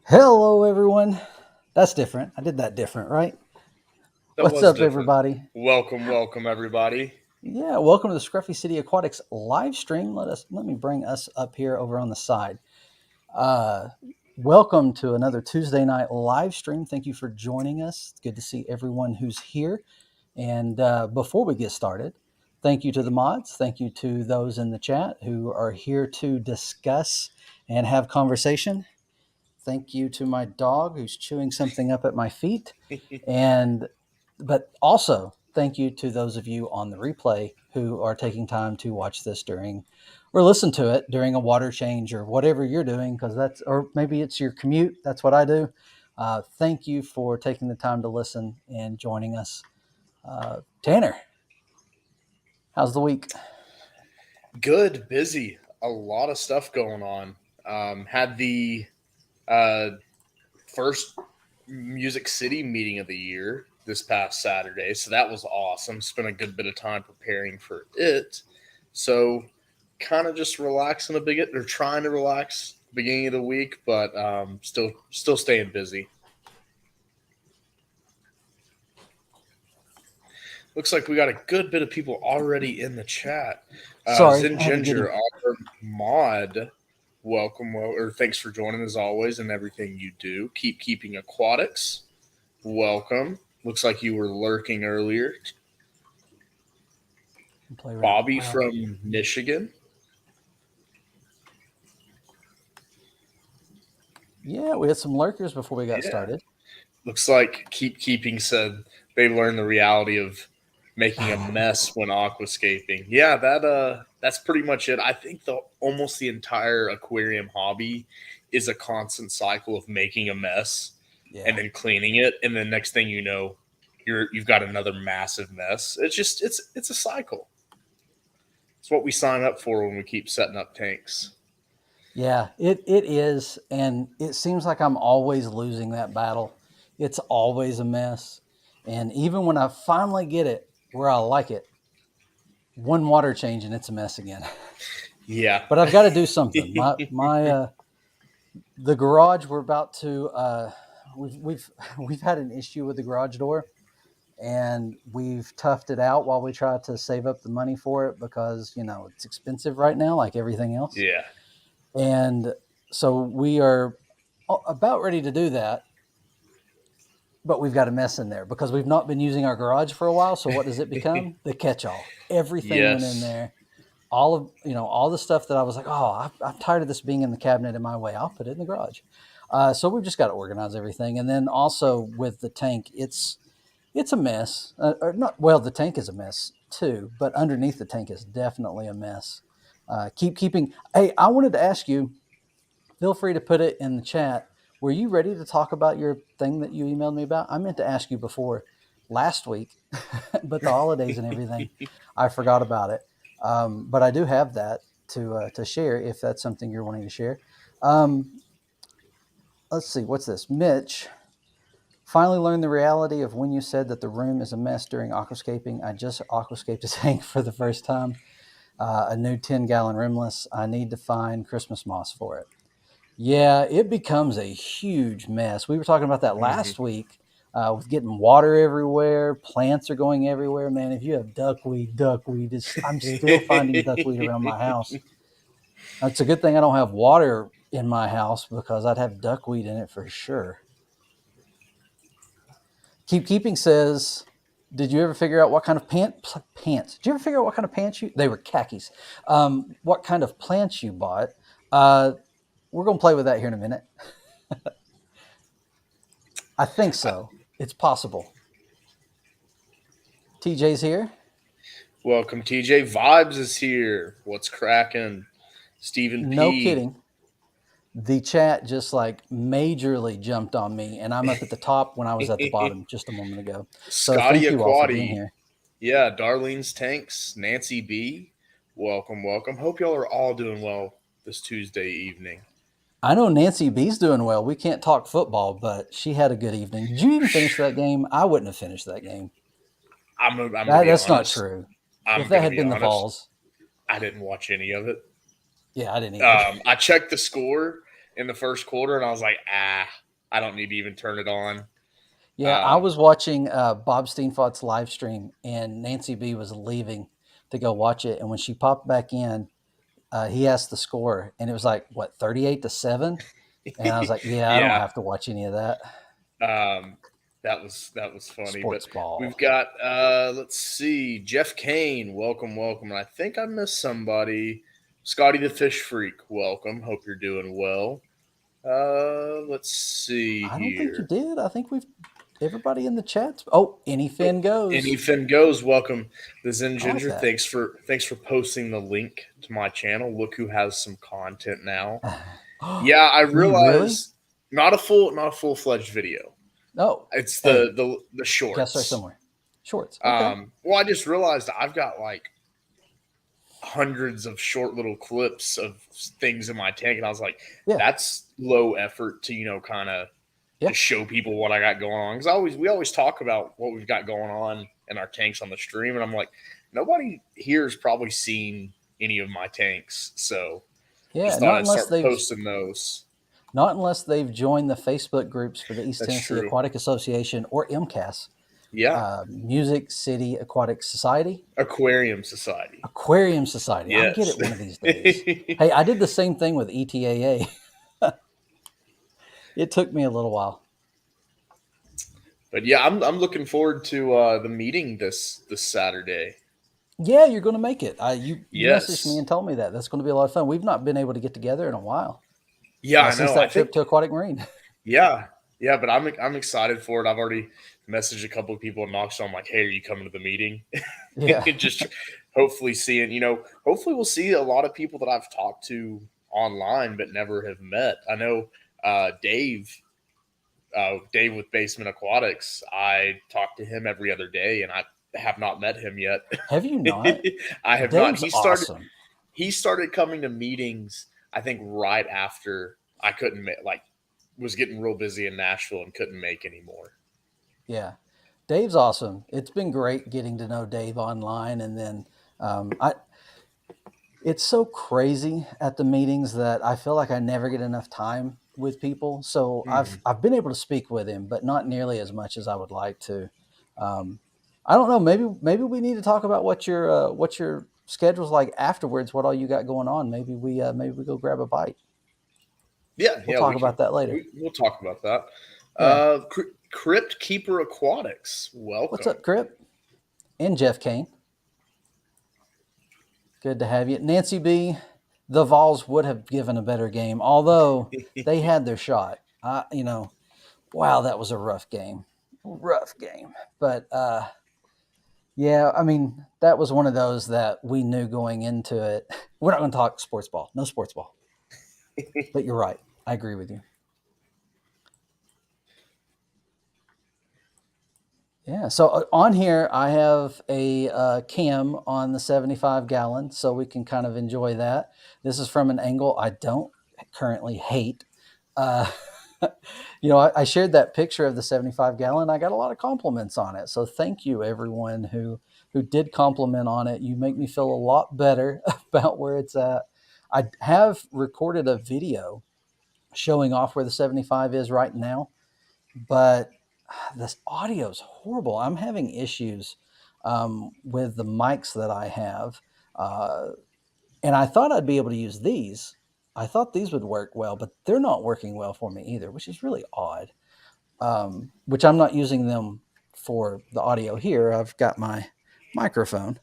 Hello, everyone. That's different. I did that different, right? That What's was up, different. everybody? Welcome, everybody. Yeah, welcome to the Scruffy City Aquatics live stream. Let me bring us up here over on the side. Uh, Welcome to another Tuesday night live stream. Thank you for joining us. It's good to see everyone who's here. And before we get started, thank you to the mods. Thank you to those in the chat who are here to discuss and have conversation. Thank you to my dog who's chewing something up at my feet. And but also thank you to those of you on the replay who are taking time to watch this during or listen to it during a water change or whatever you're doing, because that's, or maybe it's your commute. That's what I do. Thank you for taking the time to listen and joining us. Tanner, how's the week? Good, busy. A lot of stuff going on. Had the uh, first Music City meeting of the year this past Saturday, so that was awesome. Spent a good bit of time preparing for it. So, kind of just relaxing a bit, or trying to relax beginning of the week, but still staying busy. Looks like we got a good bit of people already in the chat. Sorry, Zen I had to get Ginger, him. our mod, or thanks for joining as always and everything you do. Keep keeping aquatics. Welcome. Looks like you were lurking earlier. Play right. Bobby from Michigan. Yeah, we had some lurkers before we got Yeah. started. Looks like Keep Keeping said they learned the reality of making a mess when aquascaping. Yeah, that's pretty much it. I think the entire aquarium hobby is a constant cycle of making a mess and Yeah. then cleaning it, and then next thing you know, you've got another massive mess. It's a cycle. It's what we sign up for when we keep setting up tanks. Yeah, it is, and it seems like I'm always losing that battle. It's always a mess, and even when I finally get it where I like it, one water change and it's a mess again. Yeah. But I've got to do something. My the garage we're about to we've we've had an issue with the garage door, and we've toughed it out while we try to save up the money for it because it's expensive right now, like everything else. Yeah. And so we are about ready to do that, but we've got a mess in there because we've not been using our garage for a while. So what does it become? The catch-all. Everything went in Yes. there. All of all the stuff that I was like, oh, I'm tired of this being in the cabinet in my way. I'll put it in the garage. So we've just got to organize everything, and then also with the tank, it's a mess. Or not. Well, the tank is a mess too, but underneath the tank is definitely a mess. Keeping. Hey, I wanted to ask you, feel free to put it in the chat. Were you ready to talk about your thing that you emailed me about? I meant to ask you before last week, but the holidays and everything, I forgot about it. But I do have that to share if that's something you're wanting to share. Um, let's see, what's this? Mitch finally learned the reality of when you said that the room is a mess during aquascaping. I just aquascaped a tank for the first time, a new 10-gallon rimless. I need to find Christmas moss for it. Yeah, it becomes a huge mess. We were talking about that Mhm. last week with getting water everywhere. Plants are going everywhere. Man, if you have duckweed is. I'm still finding duckweed around my house. It's a good thing I don't have water in my house because I'd have duckweed in it for sure. Keeping says, "Did you ever figure out what kind of pants? Did you ever figure out what kind of pants you? They were khakis. What kind of plants you bought? Uh, we're gonna play with that here in a minute. I think so. It's possible. TJ's here. Welcome, TJ. Vibes is here. What's cracking? Stephen No P. kidding. The chat just like majorly jumped on me, and I'm up at the top when I was at the bottom just a moment ago. So Scotty thank you all for being Aquati. here. Yeah, Darlene's Tanks. Nancy B. Welcome. Hope y'all are all doing well this Tuesday evening. I know Nancy B's doing well. We can't talk football, but she had a good evening. Did you even finish that game? I wouldn't have finished that game. I'm gonna be That's not honest. true. If I'm that gonna had be been the honest. Vols, I didn't watch any of it. yeah, I didn't either. I checked the score, in the first quarter, and I was like, I don't need to even turn it on. Yeah, I Um, was watching Bob Steenfott's live stream, and Nancy B was leaving to go watch it. And when she popped back in, he asked the score, and it was like, what, 38-7? And I was like, yeah, I don't yeah, have to watch any of that. um, that was funny. But Sports ball. we've got let's see, Jeff Kane, welcome, welcome. And I think I missed somebody. Scotty the Fish Freak, welcome. Hope you're doing well. Let's see I don't think you here. did. I think everybody in the chat. Oh, any Finn goes. Anything goes. Welcome, the Zen I like Ginger. that. Thanks for posting the link to my channel. Look who has some content now. Do Yeah, I you really? realize not a full fledged video. Oh, It's hey, the guess start shorts. somewhere. Shorts. Okay. Well, I just realized I've got like hundreds of short little clips of things in my tank, and I was like, Yeah. that's low effort to kind of Yeah. just show people what I got going on. Because we always talk about what we've got going on in our tanks on the stream, and I'm like, nobody here has probably seen any of my tanks, so Yeah. just thought I'd start posting those. Not unless they've joined the Facebook groups for the East That's Tennessee true. Aquatic Association or MCAS, Yeah, Music City Aquatic Society, Aquarium Society. Aquarium Society. I'll get Yes. it one of these days. Hey, I did the same thing with ETAA. It took me a little while. But yeah, I'm looking forward to the meeting this Saturday. Yeah, you're going to make it. You messaged me Yes. and told me that. That's going to be a lot of fun. We've not been able to get together in a while Yeah, I since know. I that trip think to Aquatic Marine. yeah, yeah. But I'm excited for it. I've already messaged a couple of people in Knoxville. I'm like, hey, are you coming to the meeting? Yeah. Just hopefully seeing. Hopefully we'll see a lot of people that I've talked to online but never have met. I know Dave. Dave with Basement Aquatics. I talk to him every other day, and I have not met him yet. Have you not? I have not. Dave's awesome. He started coming to meetings, I think, right after I couldn't was getting real busy in Nashville and couldn't make anymore. Yeah. Dave's awesome. It's been great getting to know Dave online. And then it's so crazy at the meetings that I feel like I never get enough time with people. So I've been able to speak with him, but not nearly as much as I would like to. I don't know. Maybe we need to talk about what your schedule's like afterwards. What all you got going on? Maybe we go grab a bite. Yeah, We'll yeah, talk about that later. We'll talk about that. Yeah. Crypt Keeper Aquatics, welcome. What's up, Crypt? And Jeff Kane. Good to have you. Nancy B, the Vols would have given a better game, although they had their shot. Wow, that was a rough game. Rough game. But yeah, I mean, that was one of those that we knew going into it. We're not going to talk sports ball. No sports ball. But you're right. I agree with you. Yeah. So on here, I have a cam on the 75 gallon, so we can kind of enjoy that. This is from an angle I don't currently hate. Uh, I shared that picture of the 75 gallon. I got a lot of compliments on it. So thank you, everyone who did compliment on it. You make me feel a lot better about where it's at. I have recorded a video showing off where the 75 is right now, but this audio is horrible. I'm having issues with the mics that I have. And I thought I'd be able to use these. I thought these would work well, but they're not working well for me either, which is really odd. Which I'm not using them for the audio here. I've got my microphone.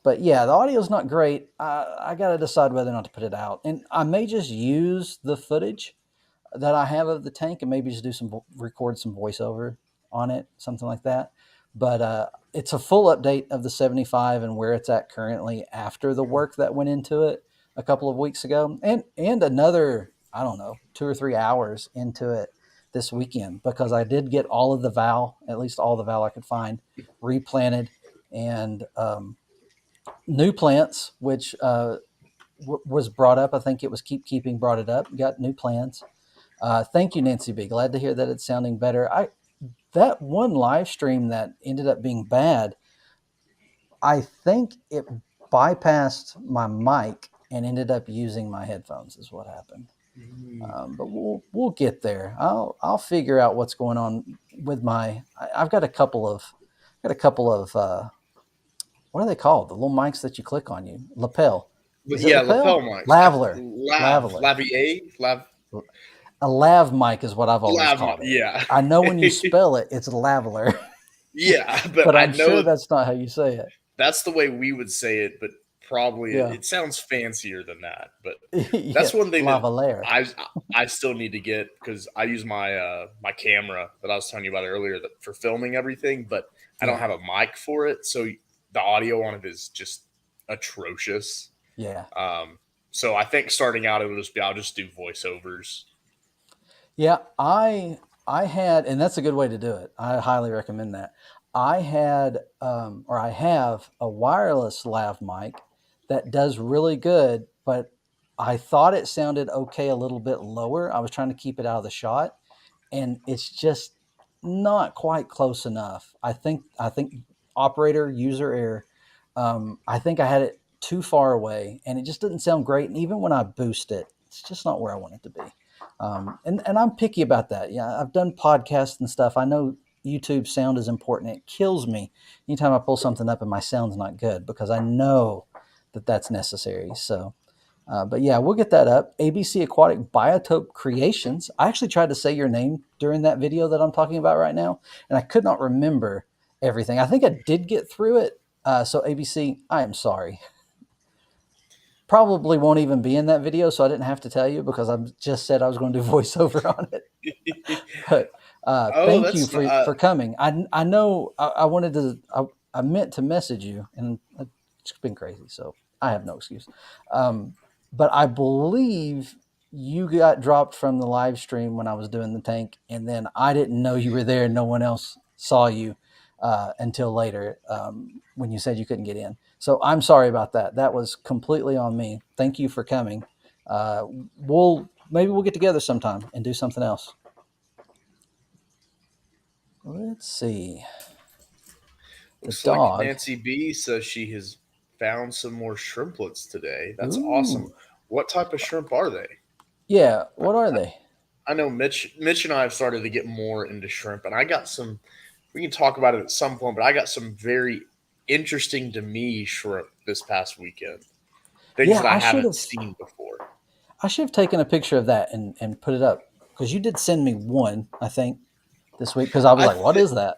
But yeah, the audio is not great. I got to decide whether or not to put it out. And I may just use the footage that I have of the tank and maybe just record some voiceover on it, something like that. But it's a full update of the 75 and where it's at currently after the work that went into it a couple of weeks ago, and another, I don't know, 2 or 3 hours into it this weekend, because I did get all of the val, at least all the val I could find, replanted, and new plants, which was brought up. I think it was Keeping brought it up. Got new plants. Thank you, Nancy B. Glad to hear that it's sounding better. That one live stream that ended up being bad, I think it bypassed my mic and ended up using my headphones. Is what happened. But we'll get there. I'll figure out what's going on with my. I've got a couple of what are they called? The little mics that you click on you. Lapel. But Is it yeah, lapel lapel? mics. Lavalier. Lavalier. Lavier, A lav mic is what I've always lav. called it. Yeah, I know when you spell it, it's lavalier, yeah. But but I I'm sure know that's not how you say it. that's the way we would say it. But probably Yeah. it sounds fancier than that. But Yeah. that's one thing that Lavalier. I still need to get because I use my camera that I was telling you about earlier for filming everything, but I don't Yeah. have a mic for it, so the audio on it is just atrocious. Yeah. So I think starting out I'll just do voiceovers. Yeah. I had, and that's a good way to do it. I highly recommend that. I had, or I have a wireless lav mic that does really good, but I thought it sounded okay a little bit lower. I was trying to keep it out of the shot, and it's just not quite close enough. I think operator user error. I think I had it too far away, and it just didn't sound great. And even when I boost it, it's just not where I want it to be. And I'm picky about that. Yeah, I've done podcasts and stuff. I know YouTube sound is important. It kills me anytime I pull something up and my sound's not good because I know that that's necessary. So. But yeah, we'll get that up. ABC Aquatic Biotope Creations. I actually tried to say your name during that video that I'm talking about right now, and I could not remember everything. I think I did get through it. So ABC, I am sorry. Probably won't even be in that video, so I didn't have to tell you because I just said I was going to do voiceover on it. But Oh, thank you that's not, for coming. I know I wanted to. I meant to message you, and it's been crazy, so I have no excuse. But I believe you got dropped from the live stream when I was doing the tank, and then I didn't know you were there, and no one else saw you until later when you said you couldn't get in. So I'm sorry about that. That was completely on me. Thank you for coming. Uh, maybe we'll get together sometime and do something else. Let's see. looks like Dog. Nancy B says she has found some more shrimplets today. That's awesome. Ooh. What type of shrimp are they? Yeah. What are they? I know Mitch and I have started to get more into shrimp, and I got some. We can talk about it at some point, but I got some very interesting to me shrimp this past weekend. Things Yeah, that I haven't seen before. I should have taken a picture of that and put it up because you did send me one, I think, this week because I was I like, what th- is that?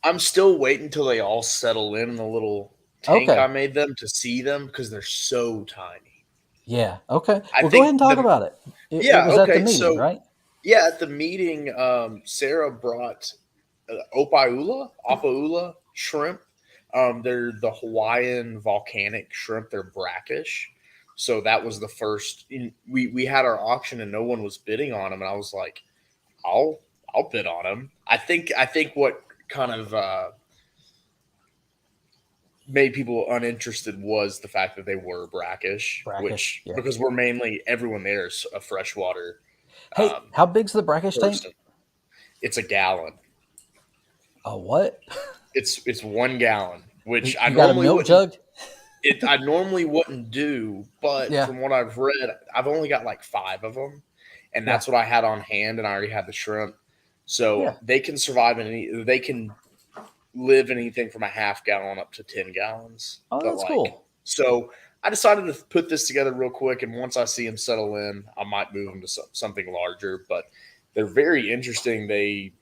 I'm still waiting until they all settle in the little tank I Okay. made them to see them because they're so tiny. Yeah. Okay. I Well, go ahead think and talk about it. It yeah, was at the okay. meeting, So right? yeah, at the meeting, Sarah brought opaula shrimp. They're the Hawaiian volcanic shrimp. They're brackish. So that was the first. We had our auction and no one was bidding on them, and I was like, I'll I'll bid on them. I think what kind of made people uninterested was the fact that they were brackish, Brackish. which Yeah. because we're mainly everyone there is a freshwater Hey, um, how big's the brackish tank? person. It's a gallon. A what? It's 1 gallon, which I You got a normally milk wouldn't. jug? I normally wouldn't do, but Yeah. from what I've read, I've only got like 5 of them, and Yeah. that's what I had on hand, and I already had the shrimp, so Yeah. they can survive in any. They can live in anything from a half gallon up to 10 gallons. Oh, But that's cool. so I decided to put this together real quick, and once I see them settle in, I might move them to something larger. But they're very interesting. They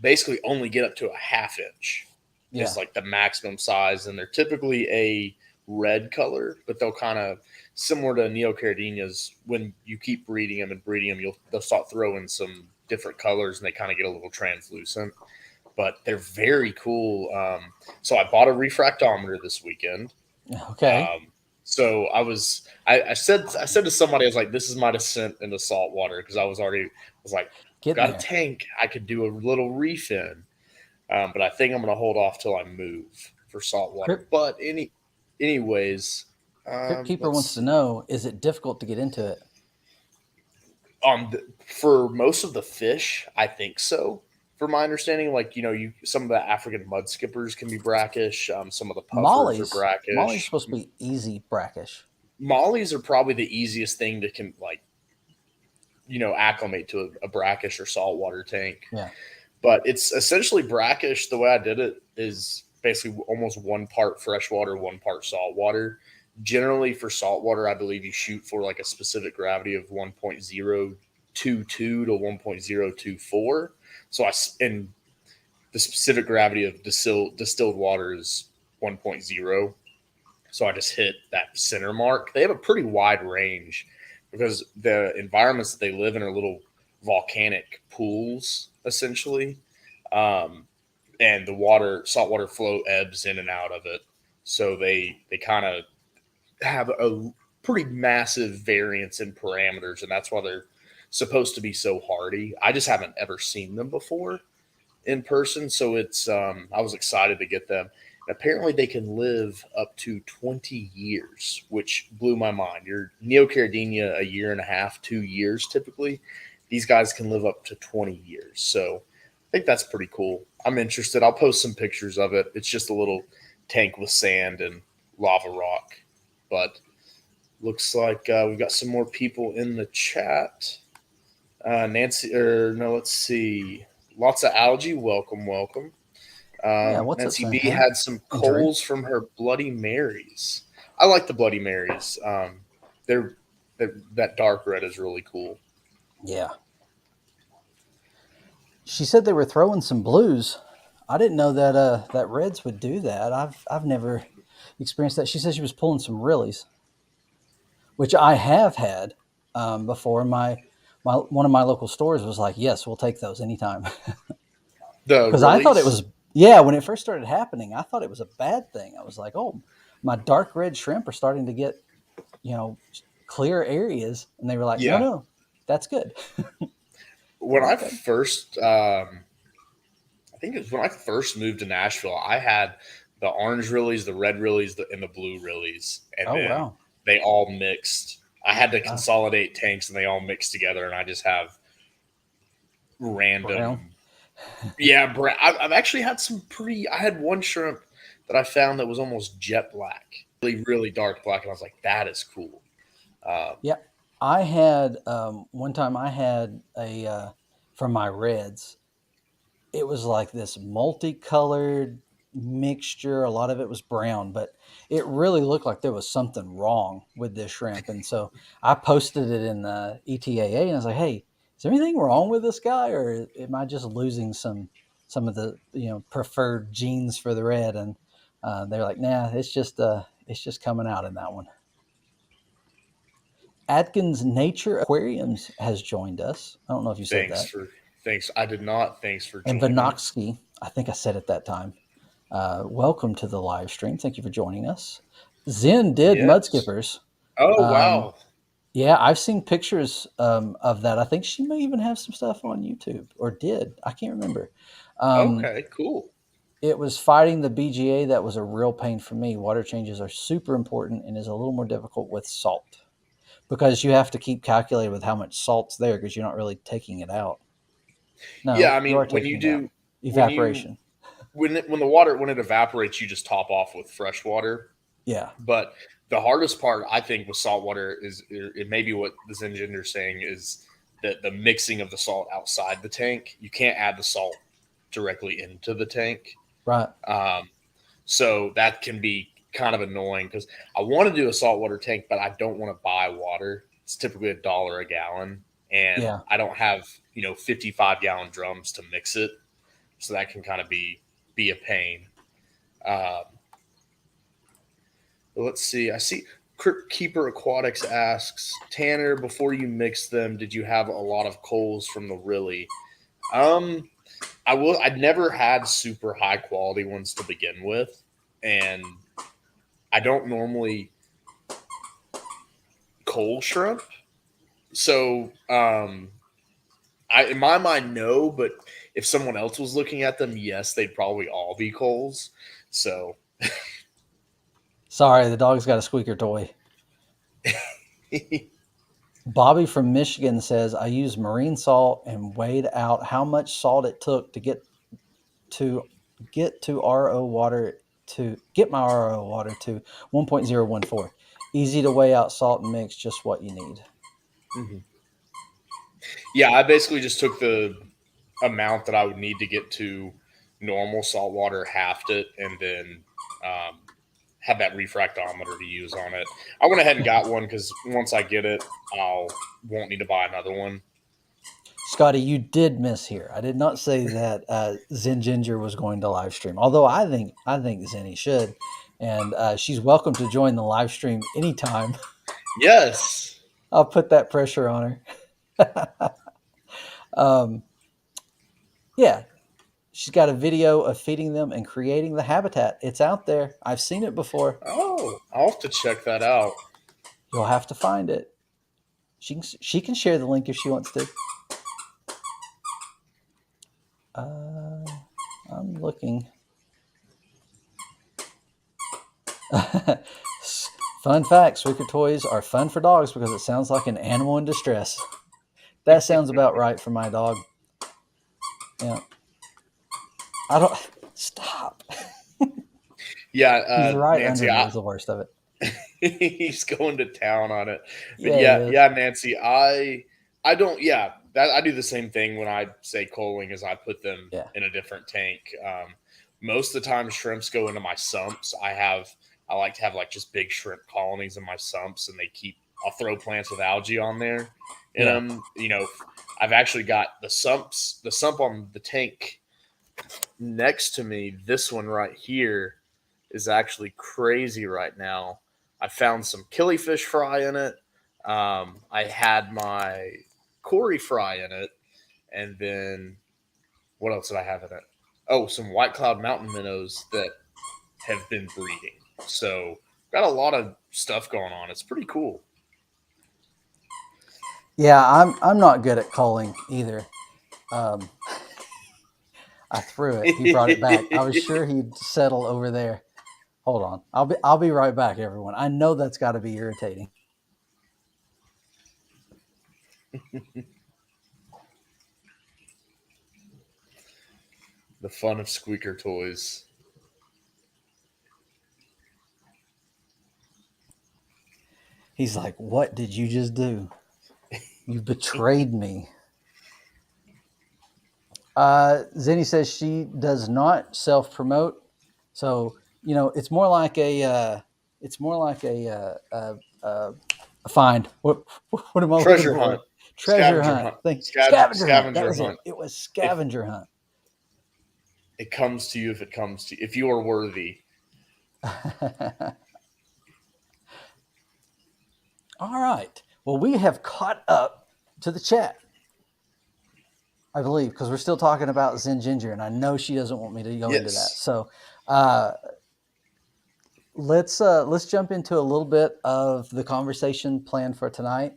basically only get up to a half inch Yeah. is like the maximum size, and they're typically a red color, but they'll kind of similar to neocaridinias. When you keep breeding them and breeding them, they'll start throwing some different colors, and they kind of get a little translucent. But they're very cool. So I bought a refractometer this weekend. Okay. So I said to somebody, I was like, this is my descent into saltwater because I was like, Getting got a there. tank, I could do a little reef in. But I think I'm going to hold off till I move for saltwater. Crip, But anyways, Crip Keeper let's wants to see. know: is it difficult to get into it? For most of the fish, I think so. For my understanding, like some of the African mud skippers can be brackish. Some of the puffers are Molly's brackish. supposed to be easy brackish. mollies are probably the easiest thing to acclimate to a brackish or saltwater tank. Yeah. But it's essentially brackish. The way I did it is basically almost one part freshwater, one part saltwater. Generally, for saltwater, I believe you shoot for like a specific gravity of 1.022 to 1.024. And the specific gravity of distilled water is 1.0. So I just hit that center mark. They have a pretty wide range because the environments that they live in are little volcanic pools, essentially. Um, and the saltwater flow ebbs in and out of it. So they kind of have a pretty massive variance in parameters, and that's why they're supposed to be so hardy. I just haven't ever seen them before in person, so it's I was excited to get them. And apparently, they can live up to 20 years, which blew my mind. Your Neocaridina, a year and a half, 2 years typically. These guys can live up to 20 years, so I think that's pretty cool. I'm interested. I'll post some pictures of it. It's just a little tank with sand and lava rock, but looks like we've got some more people in the chat. Nancy, or no, let's see. Lots of algae. Welcome, welcome. Yeah. What's up, Nancy B Sam? had some Hey, Drew. coals from her Bloody Marys. I like the Bloody Marys. They're that dark red is really cool. Yeah. She said they were throwing some blues. I didn't know that that reds would do that. I've never experienced that. She said she was pulling some reallys, which I have had before. My one of my local stores was like, "Yes, we'll take those anytime." The Because I thought it release. was, yeah, when it first started happening, I thought it was a bad thing. I was like, "Oh, my dark red shrimp are starting to get, you know, clear areas," and they were like, "No, Yeah. no, that's good." When I Okay. first, I think it was when I first moved to Nashville, I had the orange Rillies, the red Rillies, and the blue Rillies, and Oh then wow. they all mixed. I had to Uh, consolidate tanks, and they all mixed together, and I just have brown. random. Yeah, I've actually had some pretty. I had one shrimp that I found that was almost jet black, really, really dark black, and I was like, "That is cool." Um, Yeah, I had one time. I had a from my reds. It was like this multicolored mixture. A lot of it was brown, but it really looked like there was something wrong with this shrimp. And so I posted it in the ETAA, and I was like, "Hey, is there anything wrong with this guy, or am I just losing some of the preferred genes for the red?" And they're like, "Nah, it's just coming out in that one." Atkins Nature Aquariums has joined us. I don't know if you said thanks that. for thanks. I did not. Thanks for And joining. Vinoksky, I think I said it that time. Welcome to the live stream. Thank you for joining us. Zen did mud Yes. skippers. Oh Um, wow. yeah, I've seen pictures of that. I think she may even have some stuff on YouTube, or did. I can't remember. Um, Okay. Cool. it was fighting the BGA that was a real pain for me. Water changes are super important and is a little more difficult with salt because you have to keep calculating with how much salt's there because you're not really taking it out. Yeah. No, I you are mean, taking it out. when you Evaporation. when the water when it evaporates, you just top off with fresh water. Yeah. But the hardest part, I think, with salt water is it may be what this engineer is saying is that the mixing of the salt outside the tank. You can't add the salt directly into the tank. Right. Um, so that can be kind of annoying because I want to do a saltwater tank, but I don't want to buy water. It's typically $1 a gallon, and Yeah. I don't have 55-gallon drums to mix it, so that can kind of be a pain. Um, let's see. I see Crypt Keeper Aquatics asks Tanner, before you mix them, did you have a lot of coals from the Rilly? Um, I'd never had super high quality ones to begin with, and I don't normally coal shrimp. So, I in my mind, no. But if someone else was looking at them, yes, they'd probably all be coals. So, Sorry, the dog's got a squeaker toy. Bobby from Michigan says, I used marine salt and weighed out how much salt it took to get to RO water to get my RO water to 1.014. easy to weigh out salt and mix, just what you need. Mhm. Yeah, I basically just took the amount that I would need to get to normal saltwater, halved it, and then um, had that refractometer to use on it. I went ahead and got one because once I get it, I'll won't need to buy another one. Scotty, you did miss here. I did not say that Zen Ginger was going to live stream, although I think Zenny should, and she's welcome to join the live stream anytime. Yes. I'll put that pressure on her. um, yeah, she's got a video of feeding them and creating the habitat. It's out there. I've seen it before. Oh, I'll have to check that out. You'll have to find it. She can share the link if she wants to. I'm looking. Fun fact: Squeaker toys are fun for dogs because it sounds like an animal in distress. That sounds about right for my dog. Yeah. I don't stop. Yeah, He's right Nancy, under me is the worst of it. he's going to town on it. But Yeah, yeah, Nancy, I don't. Yeah, that I do the same thing when I say coaling, is I put them yeah, in a different tank. Most of the time, shrimps go into my sumps. I like to have like just big shrimp colonies in my sumps, and I'll throw plants with algae on there in yeah. them. I've actually got the sump on the tank next to me. This one right here is actually crazy right now. I found some killifish fry in it. I had my Cory fry in it, and then what else did I have in it? Oh, some White Cloud Mountain minnows that have been breeding. So got a lot of stuff going on. It's pretty cool. Yeah, I'm not good at calling either. Um, I threw it. He brought it back. I was sure he'd settle over there. Hold on. I'll be right back, everyone. I know that's got to be irritating. The fun of squeaker toys. He's like, "What did you just do? You betrayed me." Zenny says she does not self promote, so it's more like a find. What am I looking Treasure for? hunt. Treasure hunt. Scavenger hunt. That Scavenger was it. hunt. It was If scavenger hunt. it comes to you, if it comes to you, if you are worthy. All right. Well, we have caught up to the chat, I believe, because we're still talking about Zen Ginger, and I know she doesn't want me to go into that. Yes. So let's jump into a little bit of the conversation planned for tonight.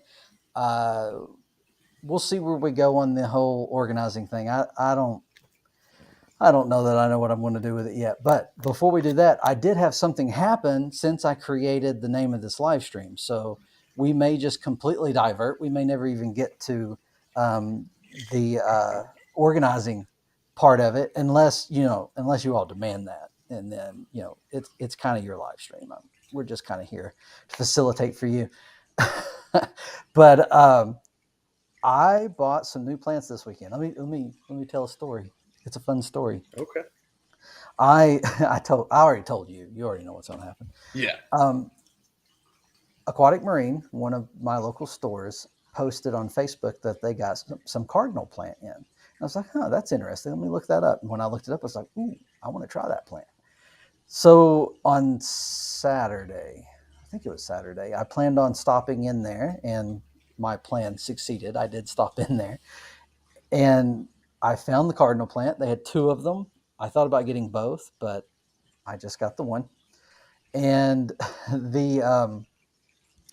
We'll see where we go on the whole organizing thing. I don't know that I know what I'm going to do with it yet. But before we do that, I did have something happen since I created the name of this live stream. So we may just completely divert. We may never even get to the organizing part of it, unless you all demand that, and then it's kind of your live stream. We're just kind of here to facilitate for you. But I bought some new plants this weekend. Let me tell a story. It's a fun story. Okay. I I already told you. You already know what's going to happen. Yeah. Aquatic Marine, one of my local stores, posted on Facebook that they got some cardinal plant in. And I was like, "Oh, that's interesting. Let me look that up." And when I looked it up, I was like, "Ooh, I want to try that plant." So on Saturday, I think it was Saturday, I planned on stopping in there, and my plan succeeded. I did stop in there, and I found the cardinal plant. They had two of them. I thought about getting both, but I just got the one. And the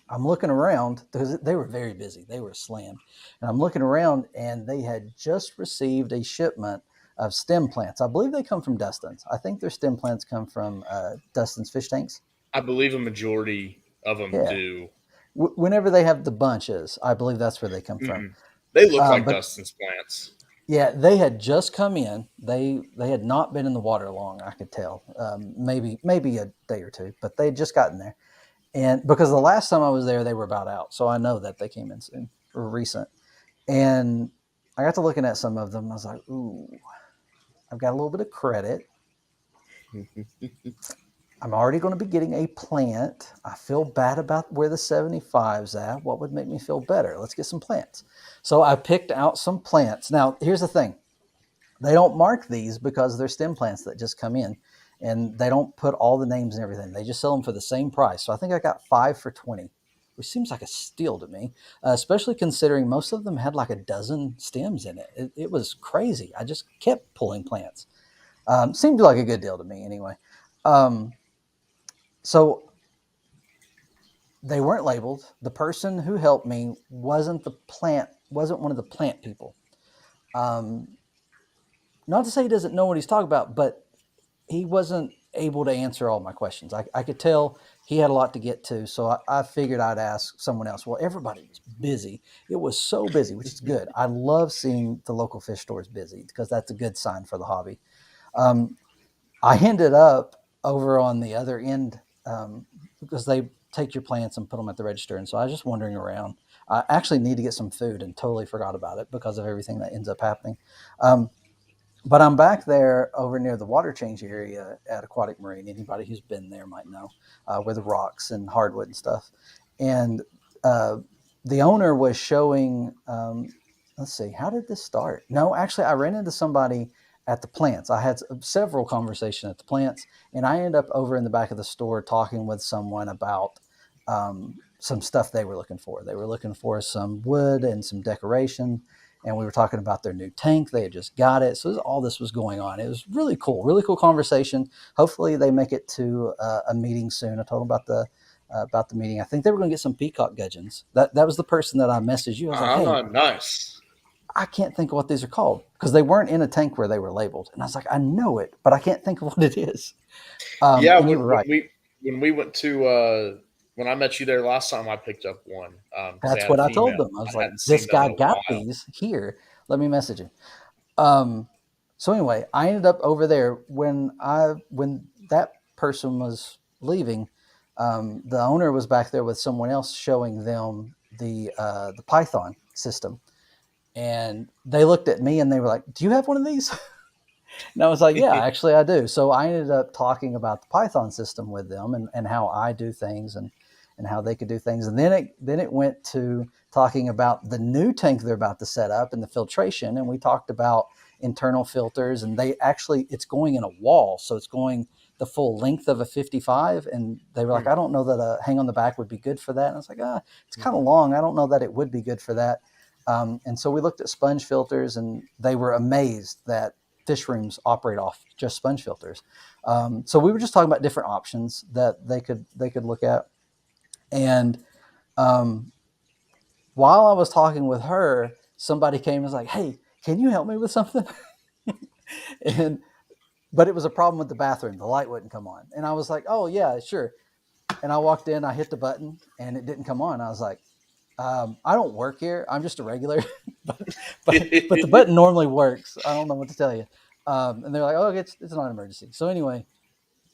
I'm looking around because they were very busy. They were slammed. And I'm looking around, and they had just received a shipment of stem plants. I believe they come from Dustin's. I think their stem plants come from Dustin's fish tanks. I believe a majority of them Yeah. do. Whenever they have the bunches, I believe that's where they come from. Mm-mm. They look like But Dustin's plants. yeah, they had just come in. They had not been in the water long. I could tell. Maybe a day or two, but they had just gotten there. And because the last time I was there, they were about out, so I know that they came in soon or recent. And I got to looking at some of them. And I was like, ooh, I've got a little bit of credit. I'm already going to be getting a plant. I feel bad about where the 75's at. What would make me feel better? Let's get some plants. So I picked out some plants. Now, here's the thing. They don't mark these because they're stem plants that just come in, and they don't put all the names and everything. They just sell them for the same price. So I think I got 5 for 20, which seems like a steal to me, especially considering most of them had like a dozen stems in it. It was crazy. I just kept pulling plants. Seemed like a good deal to me anyway. Um, so they weren't labeled. The person who helped me wasn't one of the plant people. Um, Not to say he doesn't know what he's talking about, but he wasn't able to answer all my questions. I could tell he had a lot to get to, so I figured I'd ask someone else. Well, everybody was busy. It was so busy, which is good. I love seeing the local fish stores busy because that's a good sign for the hobby. Um, I ended up over on the other end because they take your plants and put them at the register. And so I was just wandering around. I actually need to get some food and totally forgot about it because of everything that ends up happening. Um, but I'm back there over near the water change area at Aquatic Marine. Anybody who's been there might know where the rocks and hardwood and stuff. And uh, the owner was showing, let's see, how did this start? No, actually, I ran into somebody at the plants. I had several conversations at the plants, and I ended up over in the back of the store talking with someone about some stuff they were looking for. They were looking for some wood and some decoration, and we were talking about their new tank. They had just got it. So all this was going on. It was really cool conversation. Hopefully they make it to a meeting soon. I told them about the meeting. I think they were going to get some peacock gudgeons. That was the person that I messaged you. I was like, hey, Nice. I can't think of what these are called because they weren't in a tank where they were labeled. And I was like, I know it, but I can't think of what it is. Yeah, And you were right. when we went to when I met you there last time, I picked up one because they That's had a what I told female. them. I was I like, hadn't this seen them in guy a got while. these here. Let me message him. Um, so anyway, I ended up over there when that person was leaving. The owner was back there with someone else showing them the Python system, and they looked at me and they were like, "Do you have one of these?" And I was like, "Yeah, actually, I do." So I ended up talking about the Python system with them and how I do things and how they could do things, and then it went to talking about the new tank they're about to set up and the filtration, and we talked about internal filters, and they actually it's going in a wall, so it's going the full length of a 55, and they were like, Hmm. I don't know that a hang on the back would be good for that. And I was like, it's kind of long. I don't know that it would be good for that. And so we looked at sponge filters, and they were amazed that fish rooms operate off just sponge filters. So we were just talking about different options that they could look at. And um, while I was talking with her, somebody came and was like, "Hey, can you help me with something?" and but it was a problem with the bathroom. The light wouldn't come on, and I was like, "Oh yeah, sure." And I walked in, I hit the button, and it didn't come on. I was like, "I don't work here. I'm just a regular." but, but the button normally works. I don't know what to tell you. And they're like, "Oh, it's not an emergency." So anyway,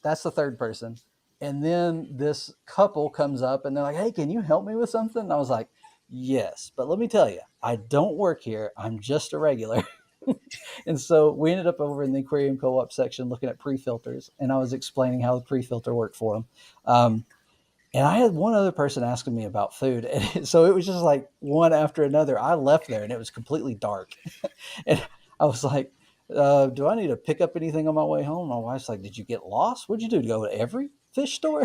that's the third person. And then this couple comes up and they're like, "Hey, can you help me with something?" And I was like, "Yes, but let me tell you, I don't work here. I'm just a regular." And so we ended up over in the aquarium co-op section looking at pre-filters, and I was explaining how the pre-filter worked for them. And I had one other person asking me about food, and so it was just like one after another. I left there, and it was completely dark, and I was like, "Do I need to pick up anything on my way home?" My wife's like, "Did you get lost? What'd you do? To go to every fish store?"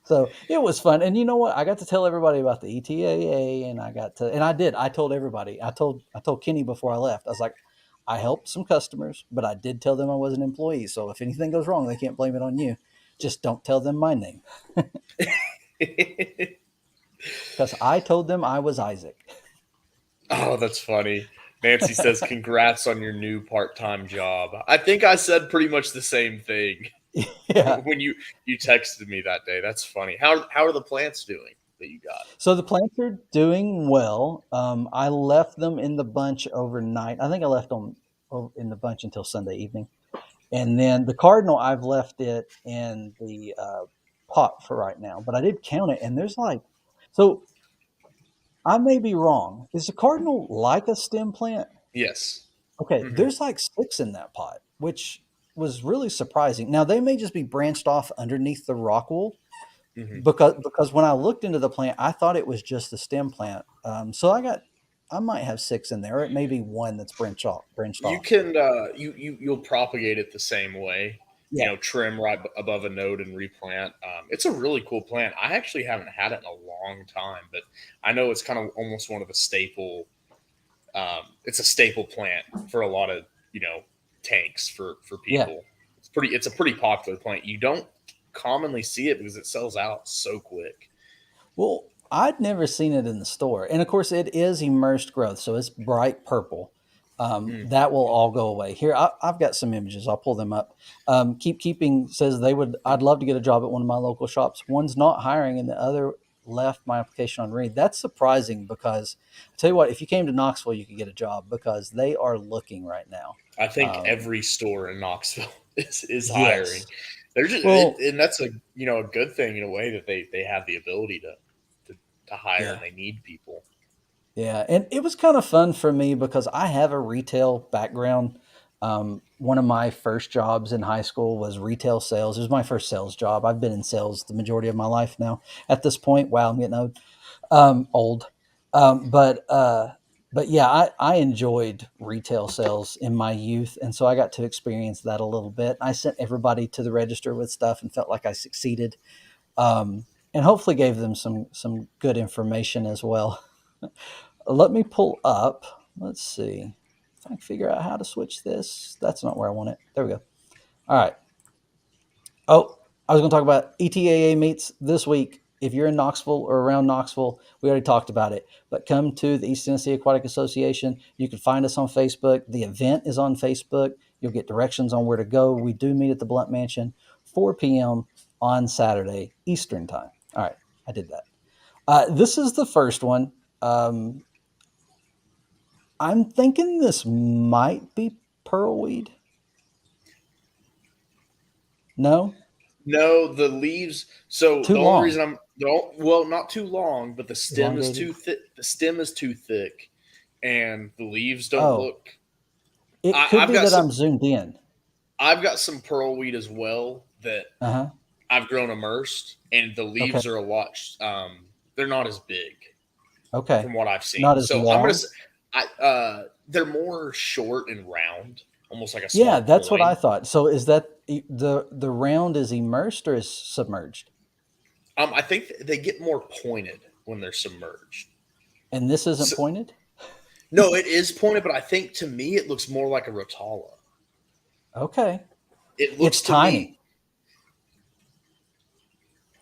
So it was fun, and you know what? I got to tell everybody about the ETAA, and I did. I told everybody. I told Kenny before I left. I was like, I helped some customers, but I did tell them I was an employee. So if anything goes wrong, they can't blame it on you. Just don't tell them my name because I told them I was Isaac. Oh, that's funny. Nancy says, "Congrats on your new part-time job." I think I said pretty much the same thing Yeah. when you texted me that day. That's funny. How are the plants doing that you got? So the plants are doing well. I left them in the bunch overnight. I think I left them in the bunch until Sunday evening. And then the cardinal, I've left it in the pot for right now, but I did count it, and there's like, so I may be wrong. Is the cardinal like a stem plant? Yes. Okay, Hmm. there's like six in that pot, which was really surprising. Now they may just be branched off underneath the rock wool, Hmm. because when I looked into the plant, I thought it was just the stem plant. So I might have six in there. Or it may be one that's branched You off. can you'll propagate it the same way. You Yeah, know, trim right above a node and replant. It's a really cool plant. I actually haven't had it in a long time, but I know it's kind of almost one of the staple. It's a staple plant for a lot of tanks for yeah. people. It's a pretty popular plant. You don't commonly see it because it sells out so quick. Well, I'd never seen it in the store, and of course, it is immersed growth, so it's bright purple. Mm. That will all go away. Here, I've got some images. I'll pull them up. Keep Keeping says they would. I'd love to get a job at one of my local shops. One's not hiring, and the other left my application on read. That's surprising because I tell you what, if you came to Knoxville, you could get a job because they are looking right now. I think Um, every store in Knoxville is hiring. yes. They're just, Well, and that's a good thing in a way that they have the ability to hire and yeah. they need people. Yeah, and it was kind of fun for me because I have a retail background. One of my first jobs in high school was retail sales. It was my first sales job. I've been in sales the majority of my life now. At this point, wow, I'm getting old. Old. But yeah, I enjoyed retail sales in my youth, and so I got to experience that a little bit. I sent everybody to the register with stuff and felt like I succeeded, and hopefully gave them some good information as well. Let me pull up. Let's see if I can figure out how to switch this. That's not where I want it. There we go. All right. Oh, I was going to talk about ETAA meets this week. If you're in Knoxville or around Knoxville, we already talked about it. But come to the East Tennessee Aquatic Association. You can find us on Facebook. The event is on Facebook. You'll get directions on where to go. We do meet at the Blunt Mansion, 4 p.m. on Saturday Eastern time. All right, I did that. This is the first one. Um, I'm thinking this might be pearlweed. No, No, the leaves. So too the only long, reason I'm don't well, not too long, but the stem is elongated. too thick. The stem is too thick, and the leaves don't Oh, look. it could I've be got that some. I'm zoomed in. I've got some pearl weed as well that Uh huh. I've grown immersed, and the Okay. leaves are a lot. They're not as big Okay. from what I've seen. Not as So I'm gonna. long. They're more short and round, almost like a Yeah, small that's what I coin. thought. So is that the round is immersed or is submerged? I think they get more pointed when they're submerged. And this isn't So, pointed. no, it is pointed, but I think to me it looks more like a rotala. Okay. It It's looks to tiny. me.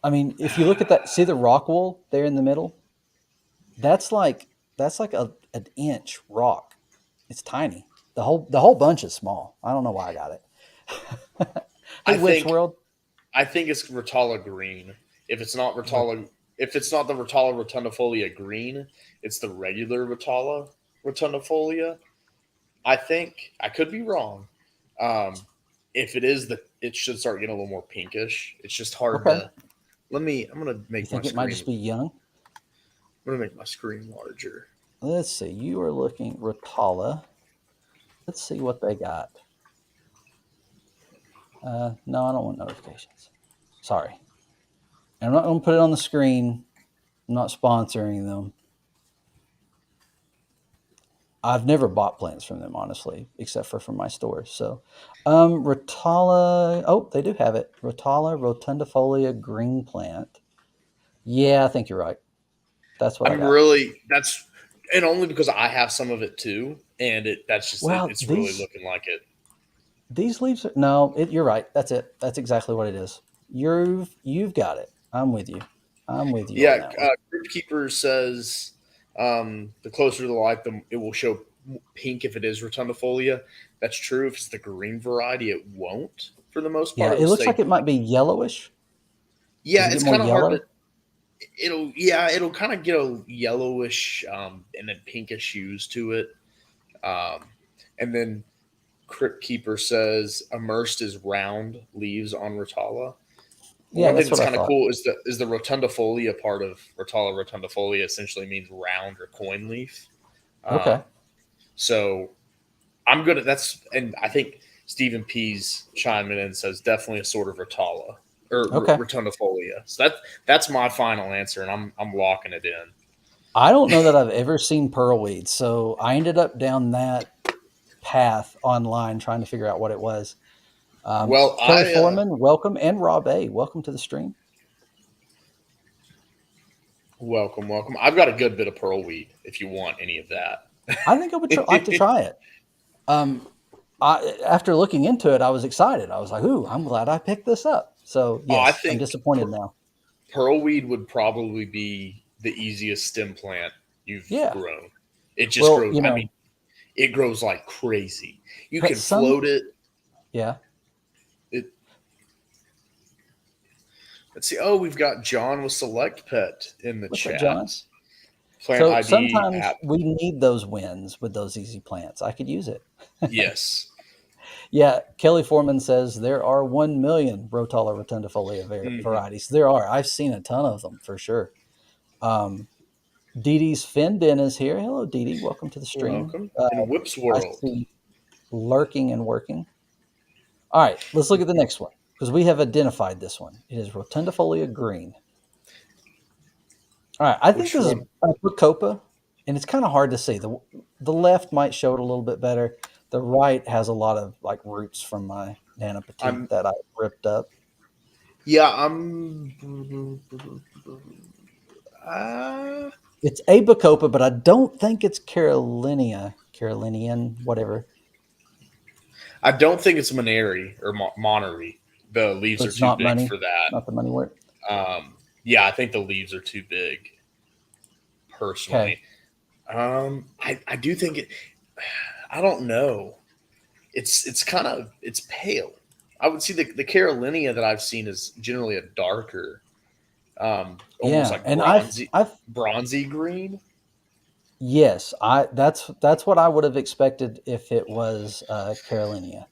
I mean, if you look at that, see the rock wool there in the middle. That's like an inch rock. It's tiny. The whole bunch is small. I don't know why I got it. Hey, I Witch think World. I think it's rotala green. If it's not Ro- rotala, if it's not the rotala rotundifolia green, it's the regular rotala rotundifolia. I think I could be wrong. If it is it should start getting a little more pinkish. It's just hard Okay. to. Let me. I'm gonna You make my think it might screen. just be young? I'm gonna make my screen larger. Let's see. You are looking Rotala. Let's see what they got. No, I don't want notifications. Sorry. I'm not going to put it on the screen. I'm not sponsoring them. I've never bought plants from them, honestly, except for from my stores. So, Rotala. Oh, they do have it. Rotala rotundifolia green plant. Yeah, I think you're right. That's what I I'm got. really that's and only because I have some of it too, and that's just Well, it's really looking like it. these leaves are no. You're right. That's it. That's exactly what it is. You've got it. I'm with you. I'm with you on Yeah, that one. Crypt Keeper says the closer to the light, the it will show pink if it is rotundifolia. That's true. If it's the green variety, it won't. For the most part, Yeah, it'll it looks like stay. it might be yellowish. Does Yeah, it get it's more kind of hard to. yellow? It'll kind of get a yellowish and then pinkish hues to it. Um, and then Crypt Keeper says immersed is round leaves on Rotala. Yeah, One thing that's what that's I kind of thought. cool is the rotundifolia part of Rotala rotundifolia essentially means round or coin leaf. Okay. Um, so I'm good at that's, and I think Stephen P's chiming in and says definitely a sort of Rotala or Okay. rotundifolia. So that's my final answer, and I'm locking it in. I don't know that I've ever seen pearlweed, so I ended up down that path online trying to figure out what it was. Well, Kelly I Foreman, welcome, and Rob A, welcome to the stream. welcome. I've got a good bit of pearl wheat if you want any of that. I think I would like to try it. Um, after looking into it, I was excited. I was like, "Ooh, I'm glad I picked this up." So Oh, I yes, I'm think disappointed now. pearlweed would probably be the easiest stem plant you've Yeah. grown. It just Well, grows. you I know, mean, it grows like crazy. You can some. float it. Yeah. It. Let's see. Oh, we've got John with Select Pet in the What's up, John? chat. Plant So ID sometimes app. we need those wins with those easy plants. I could use it. Yes. Yeah, Kelly Foreman says there are 1 million Rotala rotundifolia Hmm. varieties. There are. I've seen a ton of them for sure. Um, Dee Dee's Findin is here. Hello, Dee Dee. Welcome to the stream. Welcome in Whip's I world. see lurking and working. All right, let's look at the next one because we have identified this one. It is rotundifolia green. All right, I think Which this is one? a Bacopa, and it's kind of hard to see. The left might show it a little bit better. The right has a lot of like roots from my Nana Petite I'm. that I ripped up. Yeah, I'm. Uh, It's a Bacopa, but I don't think it's Carolinian, whatever. I don't think it's Moneri or Monterey. The leaves So are it's too not big money, for that. not the money word. Yeah, I think the leaves are too big. Okay. Personally, I do think it. I don't know. It's kind of it's pale. I would see the Carolinia that I've seen is generally a darker, almost Yeah, like and I've bronzy green. yes, I that's what I would have expected if it was Carolinia.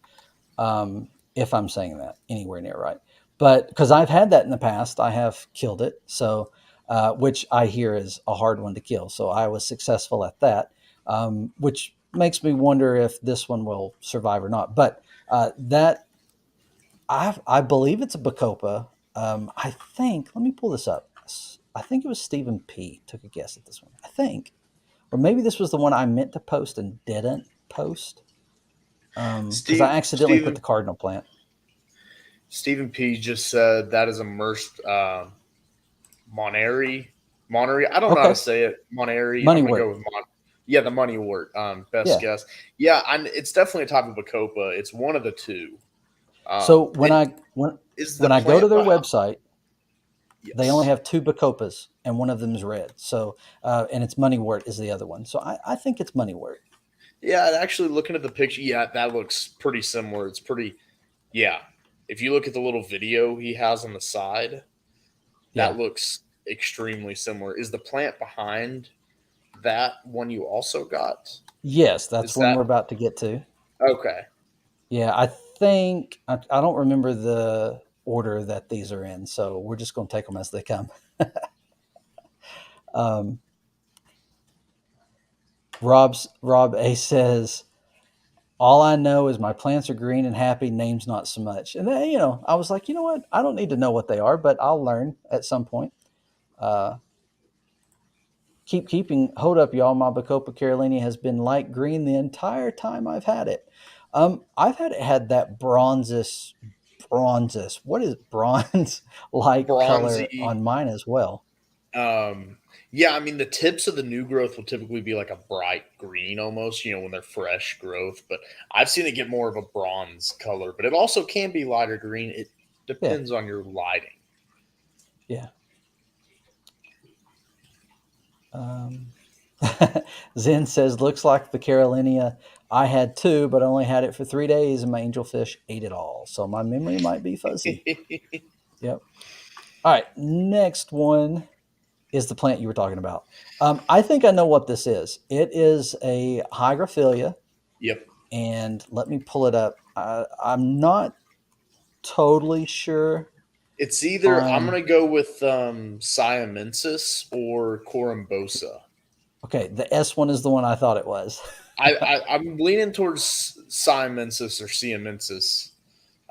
If I'm saying that anywhere near right. But because I've had that in the past, I have killed it. So, which I hear is a hard one to kill. So I was successful at that, which makes me wonder if this one will survive or not. But that I believe it's a Bacopa. I think. Let me pull this up. I think it was Stephen P. took a guess at this one. I think, or maybe this was the one I meant to post and didn't post because I accidentally put Stephen the cardinal plant. Stephen P just said that is immersed Monterey. Monterey. I don't know how to Okay, say it. Monterey. I'm money gonna go wort. with Yeah, the money wort. Best Yeah. guess. Yeah, it's definitely a type of Bacopa. It's one of the two. So And is the when I go to plant their behind? website, they only Yes. have two Bacopas, and one of them is red. So and it's money wort is the other one. So I think it's money wort. Yeah, actually, looking at the picture, yeah, that looks pretty similar. It's pretty, yeah. If you look at the little video he has on the side, Yeah. that looks extremely similar. Is the plant behind that one you also got? Yes, that's Is one that we're about to get to. okay? Yeah, I think I don't remember the order that these are in, so we're just going to take them as they come. um, Rob A says, "All I know is my plants are green and happy. Names not so much." And then, I was like, you know what? I don't need to know what they are, but I'll learn at some point. Uh, keeping. Hold up, y'all. My Bacopa Carolina has been light green the entire time I've had it. I've had that bronzes. What is bronze like color Bronzy. on mine as well? Um, yeah, I mean the tips of the new growth will typically be like a bright green almost, when they're fresh growth. But I've seen it get more of a bronze color, but it also can be lighter green. It Yeah, depends on your lighting. yeah. Um, Zen says, looks like the Carolinia. I had two, but only had it for 3 days, and my angelfish ate it all. So my memory might be fuzzy. Yep. All right. Next one is the plant you were talking about. I think I know what this is. It is a hygrophila, Yep. and let me pull it up. I'm not totally sure. It's either I'm On gonna go with Siamensis or Corumbosa. okay, the S one is the one I thought it was. I'm leaning towards Siamensis or Siamensis,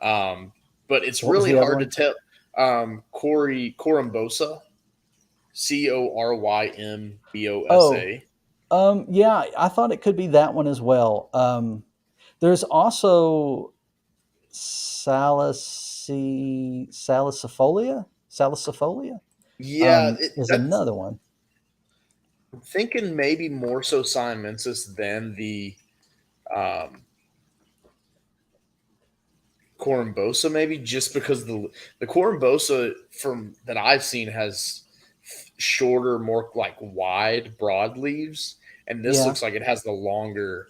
um, but it's What was really the other hard to one? tell. Corumbosa, Oh, Corymbosa. yeah, I thought it could be that one as well. There's also salicifolia Yeah, is that's another one. I'm thinking maybe more so Siamensis than the um, Corumbosa, maybe just because the Corumbosa from that I've seen has shorter, more like wide, broad leaves, and this Yeah. looks like it has the longer,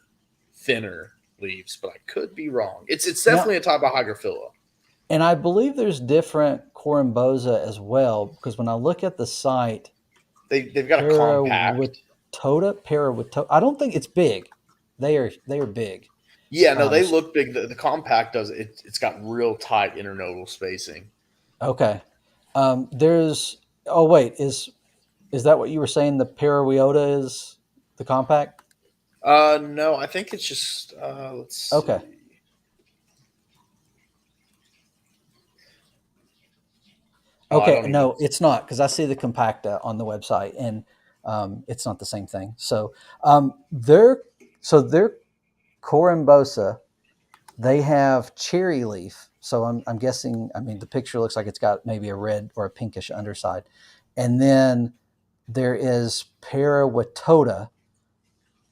thinner leaves. But I could be wrong. It's Now, definitely a type of Hygrophila. and I believe there's different Corymbosa as well because when I look at the site, They've got a compact. Parawitota. I don't think it's big. They are big. Yeah, no, Um, they look big. The compact does it. It's got real tight internodal spacing. okay. There's. Oh wait, is that what you were saying? The Parawiota is the compact. No, I think it's just let's Okay. see. Oh, I Okay. don't even. No, it's not because I see the compacta on the website, and it's not the same thing. So their Corymbosa, they have cherry leaf. So I'm guessing. I mean, the picture looks like it's got maybe a red or a pinkish underside, and then there is Parawitota,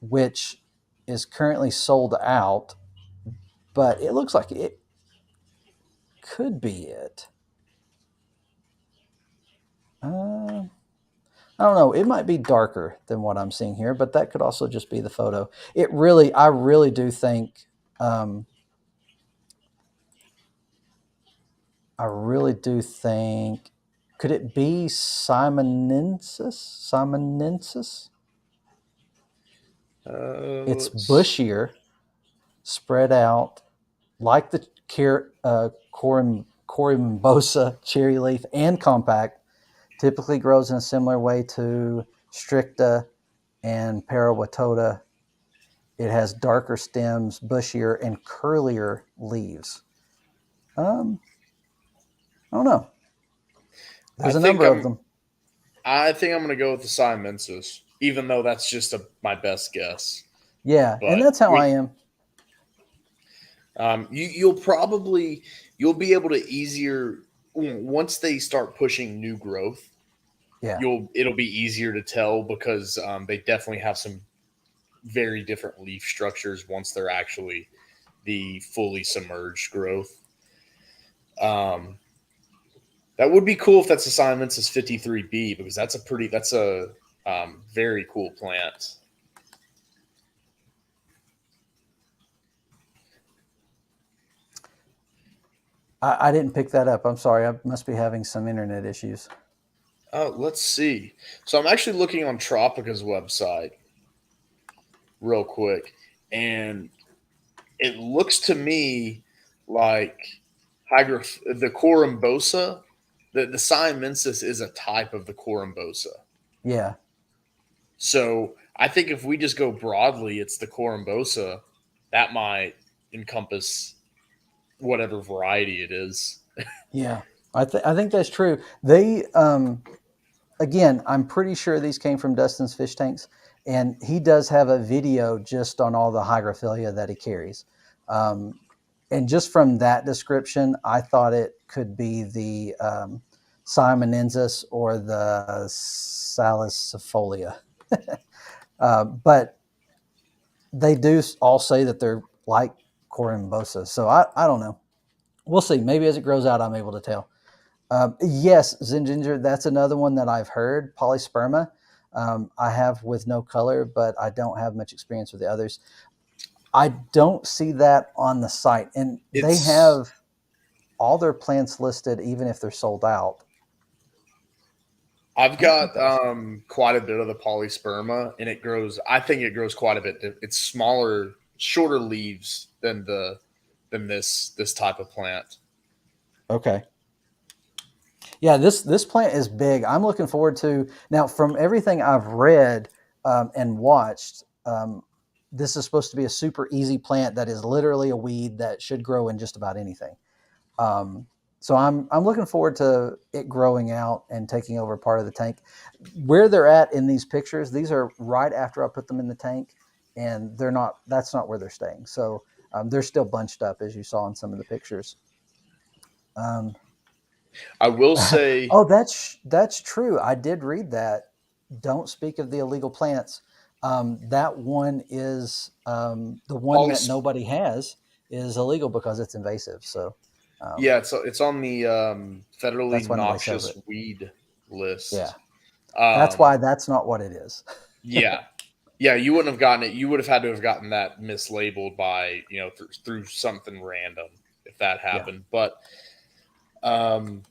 which is currently sold out, but it looks like it could be it. Uh, I don't know. It might be darker than what I'm seeing here, but that could also just be the photo. I really do think, um, I really do think, could it be Simonensis? Simonensis? It's Let's. bushier, spread out like the Corymbosa cherry leaf and compact. Typically grows in a similar way to stricta and Parawatota. It has darker stems, bushier, and curlier leaves. Um, I don't know. I There's a think number of I'm. them. I think I'm gonna go with the Siamensis, even though that's just my best guess. Yeah, and But that's how I am. you'll be able to easier once they start pushing new growth. Yeah, It'll be easier to tell because they definitely have some very different leaf structures once they're actually the fully submerged growth. Um, that would be cool if that's assignments is 53B because that's a very cool plant. I didn't pick that up. I'm sorry. I must be having some internet issues. Let's see. So I'm actually looking on Tropica's website real quick, and it looks to me like the Corymbosa, the Siamensis is a type of the Corymbosa. Yeah, So I think if we just go broadly, it's the Corymbosa that might encompass whatever variety it is. yeah. I think that's true. They again, I'm pretty sure these came from Dustin's fish tanks, and he does have a video just on all the hygrophilia that he carries. Um, and just from that description, I thought it could be the Simonensis or the salicifolia. But they do all say that they're like Corymbosa. So I don't know. We'll see. Maybe as it grows out, I'm able to tell. Yes, Zinginger, that's another one that I've heard. Polysperma, I have with no color, but I don't have much experience with the others. I don't see that on the site. And they It's have all their plants listed, even if they're sold out. I've I don't got think that was. quite a bit of the polysperma, and it grows. I think it grows quite a bit. It's smaller, shorter leaves than this type of plant. Okay. Yeah, this plant is big. I'm looking forward to now. From everything I've read and watched, this is supposed to be a super easy plant that is literally a weed that should grow in just about anything. Um, so I'm looking forward to it growing out and taking over part of the tank. Where they're at in these pictures, these are right after I put them in the tank, and they're not. That's not where they're staying. So they're still bunched up, as you saw in some of the pictures. Um, I will say, oh, that's true. I did read that. Don't speak of the illegal plants. That one is the one that polys- nobody has is illegal because it's invasive. So um, yeah, it's on the federally that's why nobody sells noxious it. weed Yeah, list. that's Um, why that's not what it is. yeah, yeah, you wouldn't have gotten it. You would have had to have gotten that mislabeled by through something random if that Yeah, happened. But um,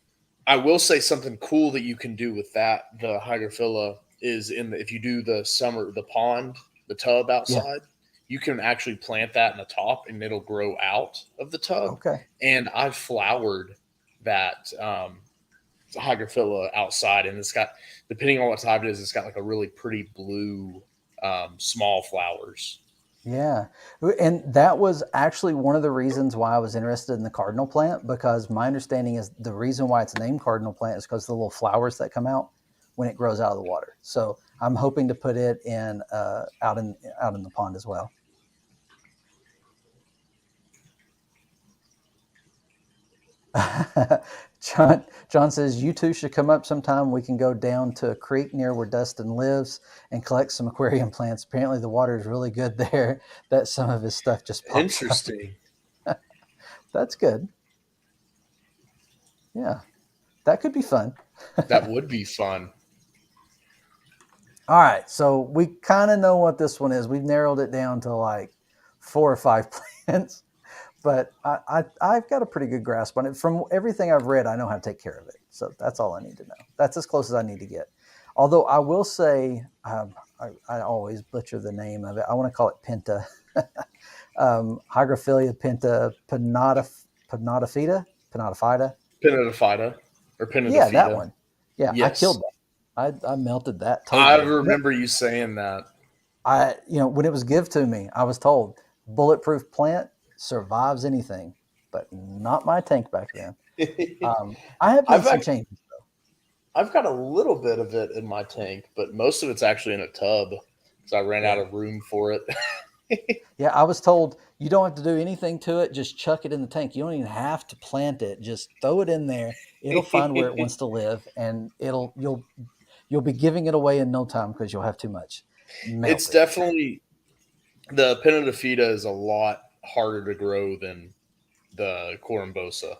I will say something cool that you can do with that the Hygrophila is if you do the pond, the tub yeah. outside, you can actually plant that in the top and it'll grow out of the tub. Okay. And I've flowered that Hygrophila outside, and it's got, depending on what type it is, it's got like a really pretty blue small flowers. Yeah. And that was actually one of the reasons why I was interested in the cardinal plant because my understanding is the reason why it's named cardinal plant is because the little flowers that come out when it grows out of the water. So I'm hoping to put it in out in the pond as well. John says you two should come up sometime. We can go down to a creek near where Dustin lives and collect some aquarium plants. Apparently the water is really good there that some of his stuff just pops up. Interesting. That's good. Yeah. That could be fun. That would be fun. All right, so we kind of know what this one is. We've narrowed it down to like 4 or 5 plants, but I've got a pretty good grasp on it. From everything I've read, I know how to take care of it. So that's all I need to know. That's as close as I need to get. Although I will say, I always butcher the name of it. I want to call it Penta, Hygrophilia Penta Pinatophyta. Pinatophyta or Yeah, that Pinatophyta. one. Yeah, I Yes. killed that. I melted that I totally. remember you saying that. When it was give to me, I was told bulletproof plant survives anything, but not my tank back then. I have made I've some act- changes. I've got a little bit of it in my tank, but most of it's actually in a tub because I ran out Yeah. of room for it. Yeah. I was told you don't have to do anything to it. Just chuck it in the tank. You don't even have to plant it. Just throw it in there. It'll find where it wants to live and you'll be giving it away in no time because you'll have too much. It's Melt it. definitely the Pinatophyta is a lot harder to grow than the Corymbosa.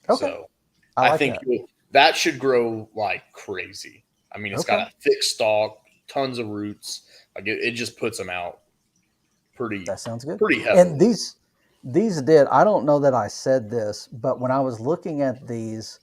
Okay. So I I like think that. that should grow like crazy. I mean, it's got Okay. a thick stalk, tons of roots. Like it just puts them out pretty That sounds good. pretty And heavily. these did. I don't know that I said this, but when I was looking at these,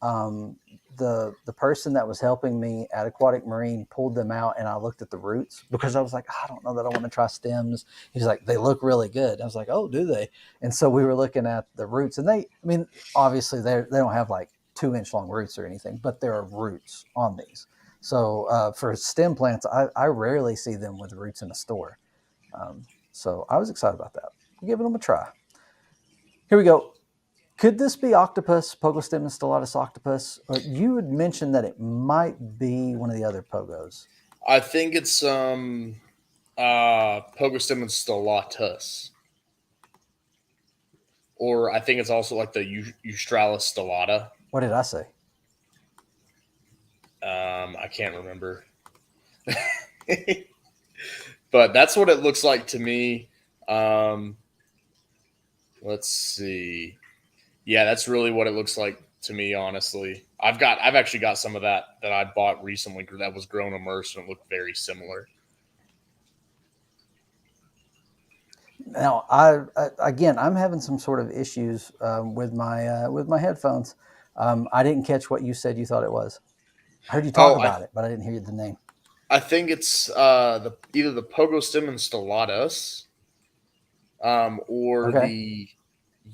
um, the person that was helping me at Aquatic Marine pulled them out, and I looked at the roots because I was like, I don't know that I want to try stems. He's like, they look really good. I was like, oh, do they? And so we were looking at the roots, and I mean, obviously they don't have like 2 inch long roots or anything, but there are roots on these. So for stem plants, I rarely see them with roots in a store. So I was excited about that. We're giving them a try. Here we go. Could this be octopus, Pogostem stellatus octopus? Or you had mentioned that it might be one of the other pogos. I think it's Pogostemon stellatus, or I think it's also like the Eustralis stellata. What did I say? I can't remember, but that's what it looks like to me. Um, let's see. Yeah, that's really what it looks like to me. Honestly, I've actually got some of that I bought recently that was grown immersed and it looked very similar. Now, again, I'm having some sort of issues with my headphones. I didn't catch what you said. You thought it was. I heard you talk Oh, about it, but I didn't hear the name. I think it's the either the Pogostemon stellatus or Okay. the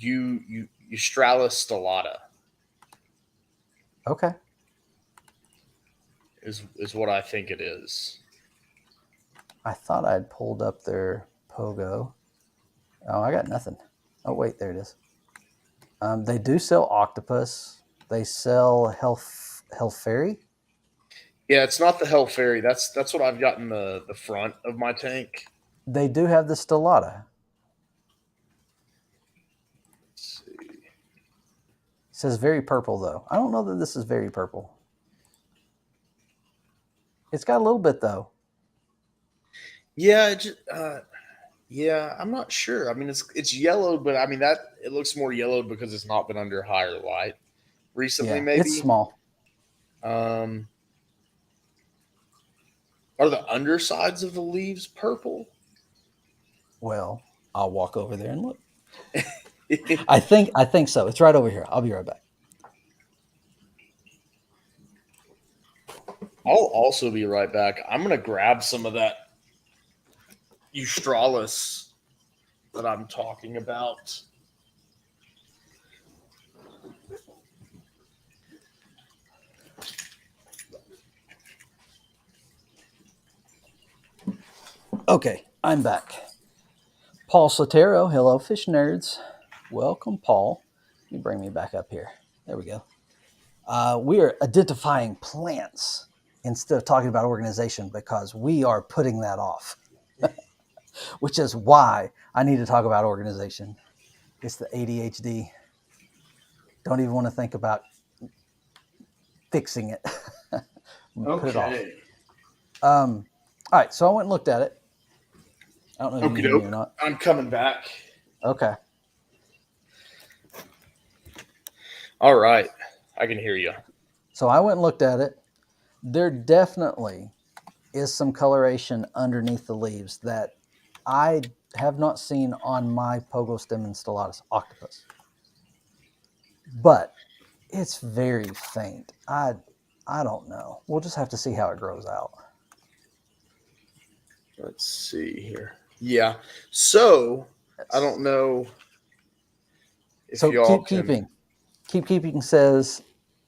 Eustralis stellata. Okay. is what I think it is. I thought I'd pulled up their Pogo. Oh, I got nothing. Oh, wait, there it is. They do sell octopus. They sell Health Fairy. Yeah, it's not the Hell Fairy. That's what I've got in the front of my tank. They do have the Stellata. Let's see. It says very purple though. I don't know that this is very purple. It's got a little bit though. Yeah, yeah, I'm not sure. I mean, it's yellowed, but I mean that it looks more yellowed because it's not been under higher light recently. Yeah, Maybe. it's small. Um, are the undersides of the leaves purple? Well, I'll walk over there and look. I think so. It's right over here. I'll be right back. I'll also be right back. I'm gonna grab some of that Eustralis that I'm talking about. Okay, I'm back. Paul Sotero, hello, fish nerds. Welcome, Paul. You bring me back up here. There we go. We are identifying plants instead of talking about organization because we are putting that off, which is why I need to talk about organization. It's the ADHD. Don't even want to think about fixing it. Put it off. All right, so I went and looked at it. I don't know if you can hear me or not. I'm coming back. Okay. All right. I can hear you. So I went and looked at it. There definitely is some coloration underneath the leaves that I have not seen on my Pogostemon stellatus octopus. But it's very faint. I don't know. We'll just have to see how it grows out. Let's see here. Yeah. So I don't know if So y'all keep keeping says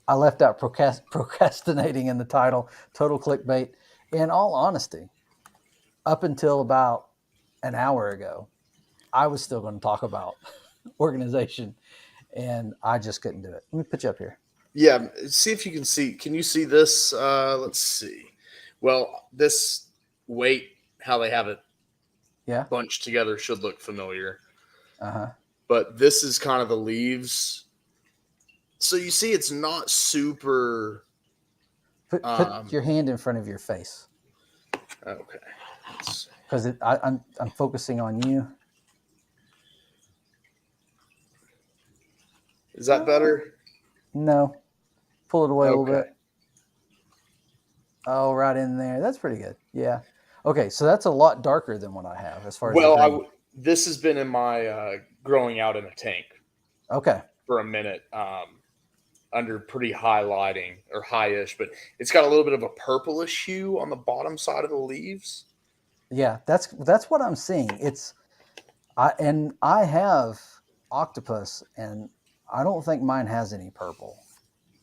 I left out procrastinating in the title. Total clickbait. In all honesty, up until about an hour ago, I was still going to talk about organization, and I just couldn't do it. Let me put you up here. Yeah, see if you can see. Can you see this? Let's see. Well, this weight, how they have it bunched together, should look familiar. But this is kind of the leaves. So you see, it's not super. Put your hand in front of your face. Okay. Because I'm focusing on you. Is that better? No. Pull it away a little bit. Oh, right in there. That's pretty good. Yeah. Okay, so that's a lot darker than what I have as far as. Well, this has been in my growing out in a tank. Okay. For a minute, under pretty high lighting or high-ish, but it's got a little bit of a purplish hue on the bottom side of the leaves. Yeah, that's what I'm seeing. I have octopus, and I don't think mine has any purple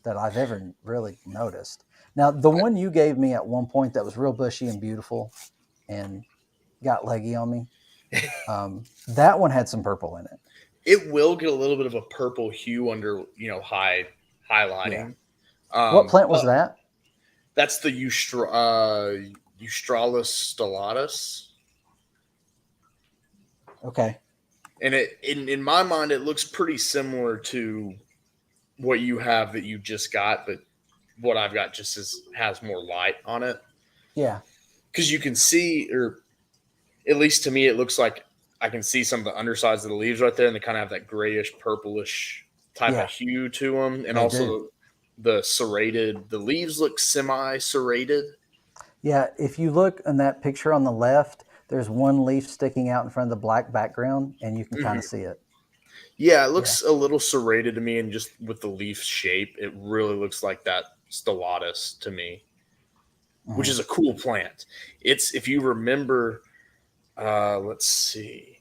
that I've ever really noticed. Now, the one you gave me at one point that was real bushy and beautiful and got leggy on me, that one had some purple in it. It will get a little bit of a purple hue under, high highlighting. Yeah. What plant was that? That's the Eustralis stellatus. Okay. And in my mind, it looks pretty similar to what you have that you just got, but what I've got just has more light on it. Yeah. Because you can see, or at least to me, it looks like I can see some of the undersides of the leaves right there, and they kind of have that grayish, purplish type of hue to them. And also the serrated, the leaves look semi-serrated. Yeah, if you look in that picture on the left, there's one leaf sticking out in front of the black background, and you can kind of see it. Yeah, it looks a little serrated to me, and just with the leaf shape, it really looks like that stellatus to me, which is a cool plant. It's, if you remember, let's see.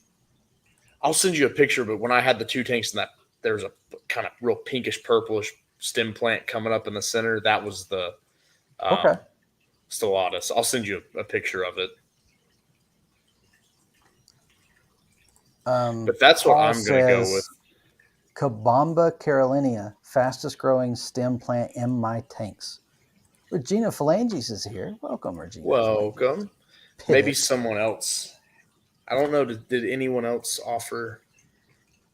I'll send you a picture, but when I had the two tanks in that, there was a kind of real pinkish purplish stem plant coming up in the center. That was the Okay. Stellatus. I'll send you a picture of it. But that's what Paul I'm going to go with. says Kabamba carolinea, fastest growing stem plant in my tanks. Regina Phalanges is here. Welcome, Regina. Welcome. Pivot. Maybe someone else. I don't know. Did anyone else offer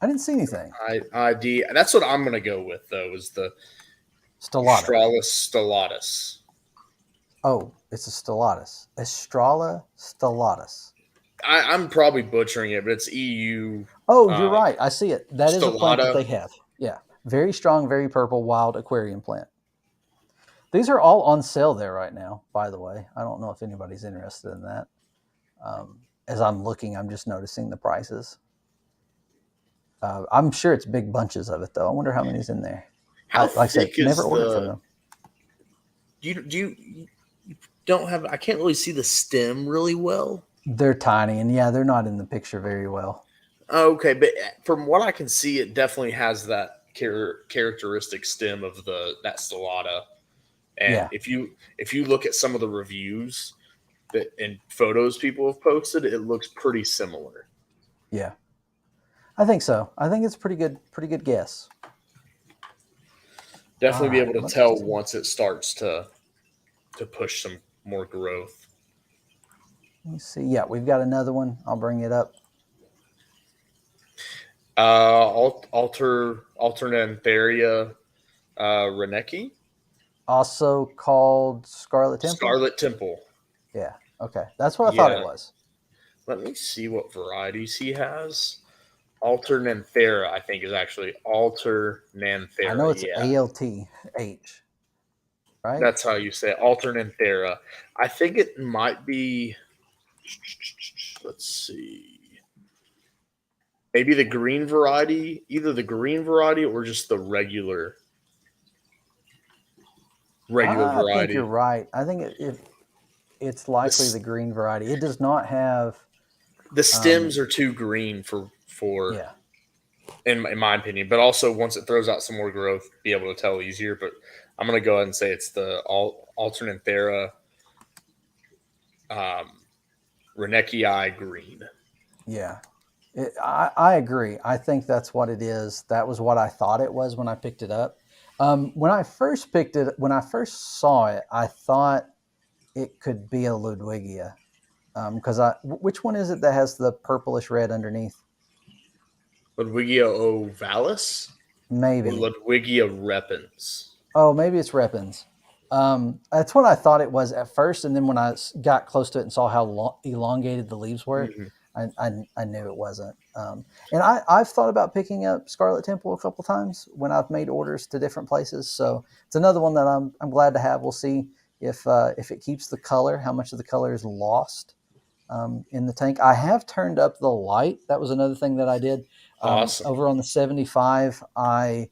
I didn't see anything. ID? That's what I'm going to go with, though, is the Stellata. Australis stellatus. Oh, it's a stellatus. Estrala stellatus. I'm probably butchering it, but it's EU. Oh, you're right. I see it. That is a plant that Stellata. they have. Yeah. Very strong, very purple, wild aquarium plant. These are all on sale there right now, by the way. I don't know if anybody's interested in that. As I'm looking, I'm just noticing the prices. I'm sure it's big bunches of it, though. I wonder how many's in there. How like I said, thick is never ordered from them. You don't have? I can't really see the stem really well. They're tiny, and yeah, they're not in the picture very well. Okay, but from what I can see, it definitely has that characteristic stem of that stellata. And Yeah. if you look at some of the reviews and photos people have posted, it looks pretty similar. Yeah, I think so. I think it's pretty good guess. Definitely be able to tell once it starts to push some more growth. Let me see. Yeah, we've got another one. I'll bring it up. Alternantheria Reneki. Also called Scarlet Temple? Scarlet Temple. Yeah. Okay. That's what I thought it was. Let me see what varieties he has. Alternanthera, I think, is actually Alternanthera. I know it's ALTH. Right? That's how you say it. Alternanthera. I think it might be, let's see, maybe the green variety, either the green variety or just the regular variety. I think you're right. I think it's likely the green variety. It does not have. The stems are too green for yeah. In my opinion, but also once it throws out some more growth, be able to tell easier. But I'm going to go ahead and say it's the Alternanthera Renekii green. Yeah. I agree. I think that's what it is. That was what I thought it was when I picked it up. When I first saw it, I thought it could be a Ludwigia. Because which one is it that has the purplish red underneath? Ludwigia ovalis? Maybe. Or Ludwigia repens. Oh, maybe it's repens. That's what I thought it was at first, and then when I got close to it and saw how elongated the leaves were, I knew it wasn't. And I've thought about picking up Scarlet Temple a couple times when I've made orders to different places. So it's another one that I'm glad to have. We'll see if it keeps the color, how much of the color is lost in the tank. I have turned up the light. That was another thing that I did. Awesome. Over on the 75, I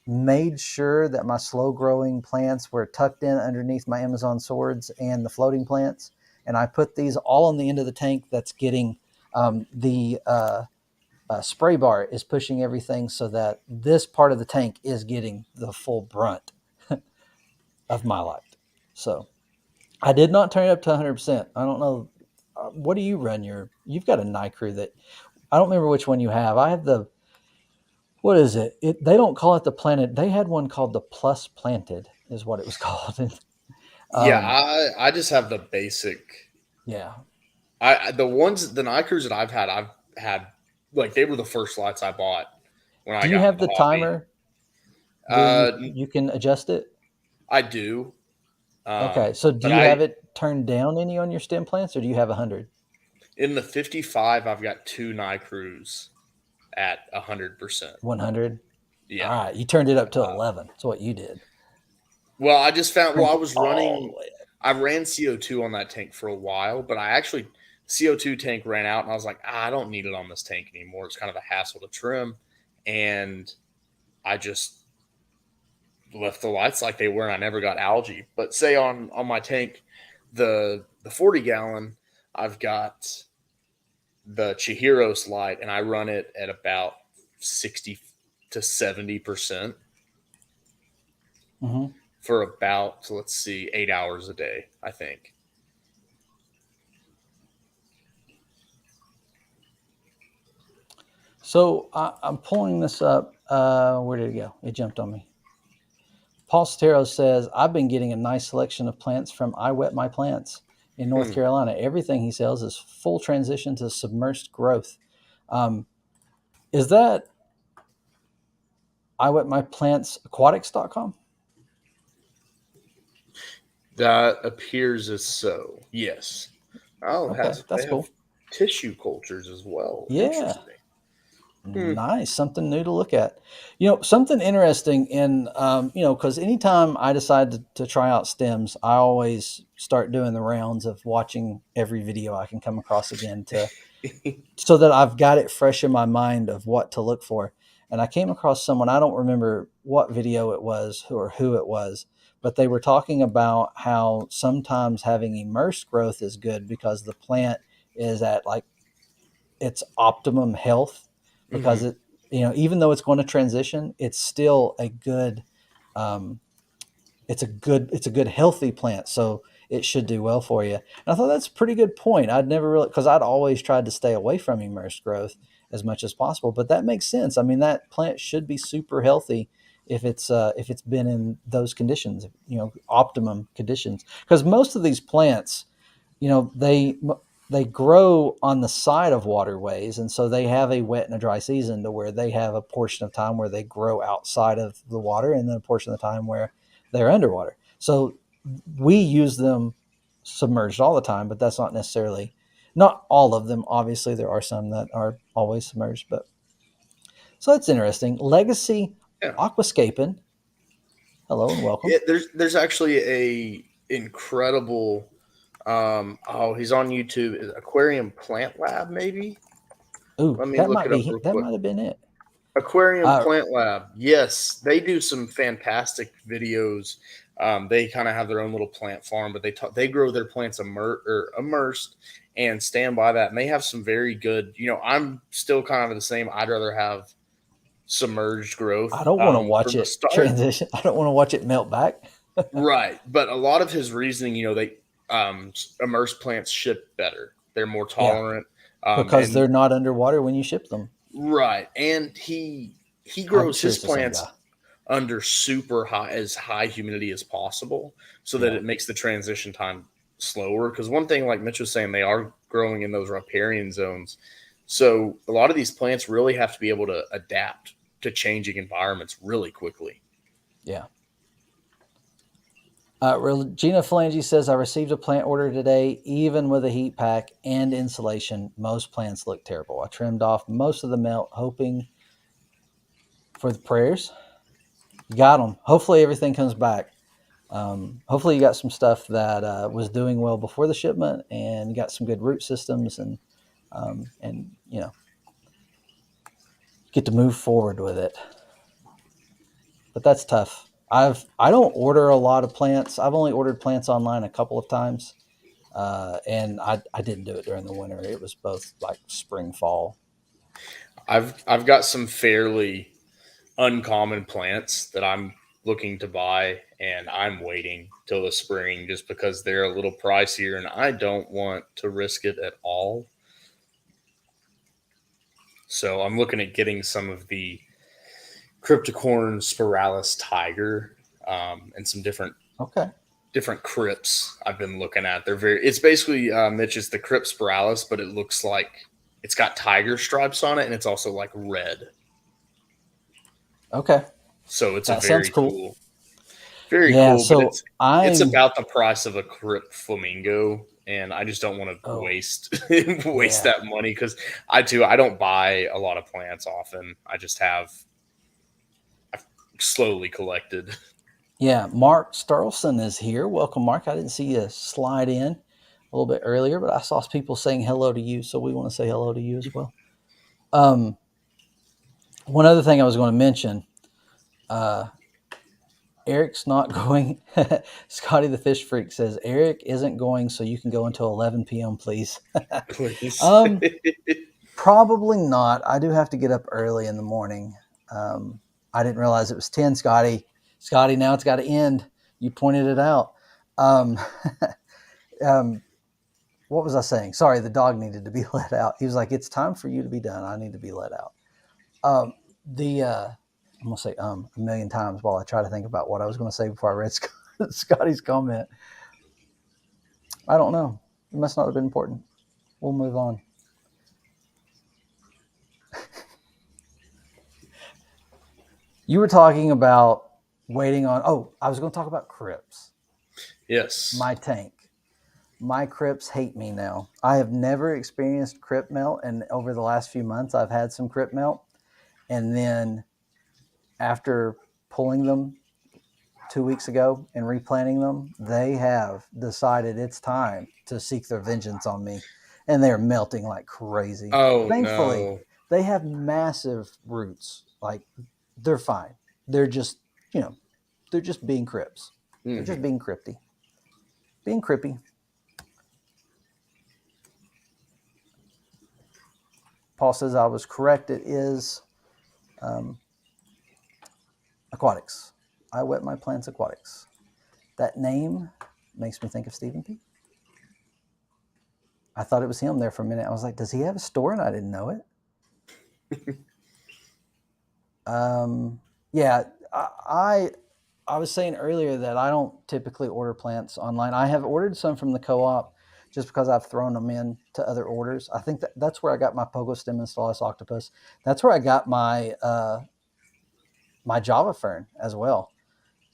made sure that my slow growing plants were tucked in underneath my Amazon swords and the floating plants. And I put these all on the end of the tank that's getting the spray bar is pushing everything so that this part of the tank is getting the full brunt of my light. So I did not turn it up to 100%. I don't know. What do you run you've got a Nicrew that I don't remember which one you have. I have what is it? They don't call it the Planet. They had one called the Plus Planted is what it was called. I just have the basic. Yeah. The Nicrews that I've had like they were the first lights I bought when I got. Do you have the timer? You can adjust it? I do. Okay. So do you have it turned down any on your stem plants or do you have 100? In the 55, I've got 2 Nicrews at 100%. 100? Yeah. All right. You turned it up to 11. That's what you did. Well, I just found, I was running, I ran CO2 on that tank for a while, but CO2 tank ran out and I was like, I don't need it on this tank anymore. It's kind of a hassle to trim. And I just left the lights like they were and I never got algae. But say on my tank, the 40 gallon, I've got the Chihiros light and I run it at about 60 to 70%. Hmm. for about, let's see, 8 hours a day, I think. So I'm pulling this up. Where did it go? It jumped on me. Paul Sotero says, I've been getting a nice selection of plants from I Wet My Plants in North Hmm. Carolina. Everything he sells is full transition to submerged growth. Um, is that I Wet My Plants aquatics.com? That appears as so. Yes. Oh, Okay, they that's have cool. tissue cultures as well. Yeah. Interesting. Hmm. Nice, something new to look at. Something interesting in, because anytime I decide to try out stems, I always start doing the rounds of watching every video I can come across again so that I've got it fresh in my mind of what to look for. And I came across someone, I don't remember what video it was or who it was, but they were talking about how sometimes having immersed growth is good because the plant is at like its optimum health because Hmm. even though it's going to transition, it's still a good um, it's a good healthy plant, so it should do well for you. And I thought that's a pretty good point. I'd never really, because I'd always tried to stay away from immersed growth as much as possible, but that makes sense. I mean, that plant should be super healthy if it's been in those conditions, optimum conditions, because most of these plants, you know they they grow on the side of waterways, and so they have a wet and a dry season to where they have a portion of time where they grow outside of the water and then a portion of the time where they're underwater. So we use them submerged all the time, but that's not necessarily, not all of them, obviously there are some that are always submerged. But so that's interesting. Legacy Yeah. Aquascaping, hello and welcome. Yeah. There's actually a incredible. Oh, he's on YouTube. Aquarium Plant Lab, maybe. Ooh, Let me look it up real that quick. might have been it. Aquarium uh, Plant Lab. Yes, they do some fantastic videos. They kind of have their own little plant farm, but they grow their plants immersed and stand by that. And they have some very good. I'm still kind of the same. I'd rather have submerged growth I don't want to watch from the it start. transition. I don't want to watch it melt back. Right, but a lot of his reasoning, they immersed plants ship better. They're more Yeah, tolerant, because and they're not underwater when you ship them. right, and he I'm grows sure his it's the same plants guy. under super high as high humidity as possible so that Yeah, it makes the transition time slower. Because one thing, like Mitch was saying, they are growing in those riparian zones, so a lot of these plants really have to be able to adapt to changing environments really quickly. yeah. Regina Phalange says, I received a plant order today, even with a heat pack and insulation. Most plants look terrible. I trimmed off most of the melt, hoping for the prayers. You got them. Hopefully, everything comes back. Hopefully, you got some stuff that was doing well before the shipment, and you got some good root systems, and get to move forward with it. But that's tough. I don't order a lot of plants. I've only ordered plants online a couple of times, and I didn't do it during the winter. It was both like spring, fall. I've got some fairly uncommon plants that I'm looking to buy, and I'm waiting till the spring just because they're a little pricier, and I don't want to risk it at all. So I'm looking at getting some of the Cryptocorn spiralis tiger, and some Okay, different crypts I've been looking at. It's basically, Mitch, it's the crypt spiralis, but it looks like it's got tiger stripes on it, and it's also like red. okay, So it's a that sounds cool. very Yeah, cool, but so it's I'm. about the price of a crypt flamingo, and I just don't want to Oh, waste yeah, that money because I don't buy a lot of plants often. I've slowly collected. yeah. Mark Starlson is here. Welcome, Mark. I didn't see you slide in a little bit earlier, but I saw people saying hello to you, so we want to say hello to you as well. Um, One other thing I was going to mention. Uh, Eric's not going. Scotty the Fish Freak says Eric isn't going, so you can go until 11 p.m. Please. Please. um, Probably not. I do have to get up early in the morning. I didn't realize it was 10. Scotty, Scotty, now it's got to end. You pointed it out. Um, um, what was I saying? Sorry, the dog needed to be let out. He was like, "It's time for you to be done. I need to be let out." Um, I'm gonna say a million times while I try to think about what I was gonna say before I read Scotty's comment. I don't know. It must not have been important. We'll move on. You were talking about waiting on. Oh, I was going to talk about crypts. Yes. My tank. My crypts hate me now. I have never experienced crypt melt, and over the last few months, I've had some crypt melt. And then after pulling them 2 weeks ago and replanting them, they have decided it's time to seek their vengeance on me, and they're melting like crazy. Oh Thankfully, no. they have massive roots. Like they're fine. They're just, they're just being crypts. They're just being crypty. Being crippy. Paul says I was correct. It is aquatics. I wet my plants aquatics. That name makes me think of Stephen P. I thought it was him there for a minute. I was like, does he have a store? And I didn't know it. Yeah, I was saying earlier that I don't typically order plants online. I have ordered some from the co-op just because I've thrown them in to other orders. I think that's where I got my Pogo Stem Installus Octopus. That's where I got my my Java Fern as well.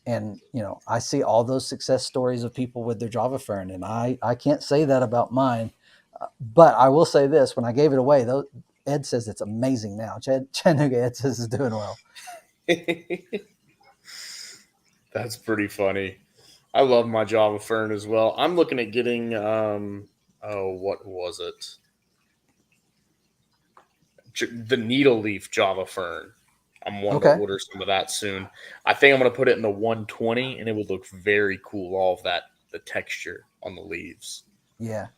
And I see all those success stories of people with their Java Fern, and I can't say that about mine. But I will say this: when I gave it away, though, Ed says it's amazing now. Chattanooga Ed says it's doing well. That's pretty funny. I love my Java Fern as well. I'm looking at getting what was it? The needle leaf Java Fern. I'm wanting to order some of that soon. I think I'm going to put it in the 120, and it would look very cool. All of that, the texture on the leaves. Yeah.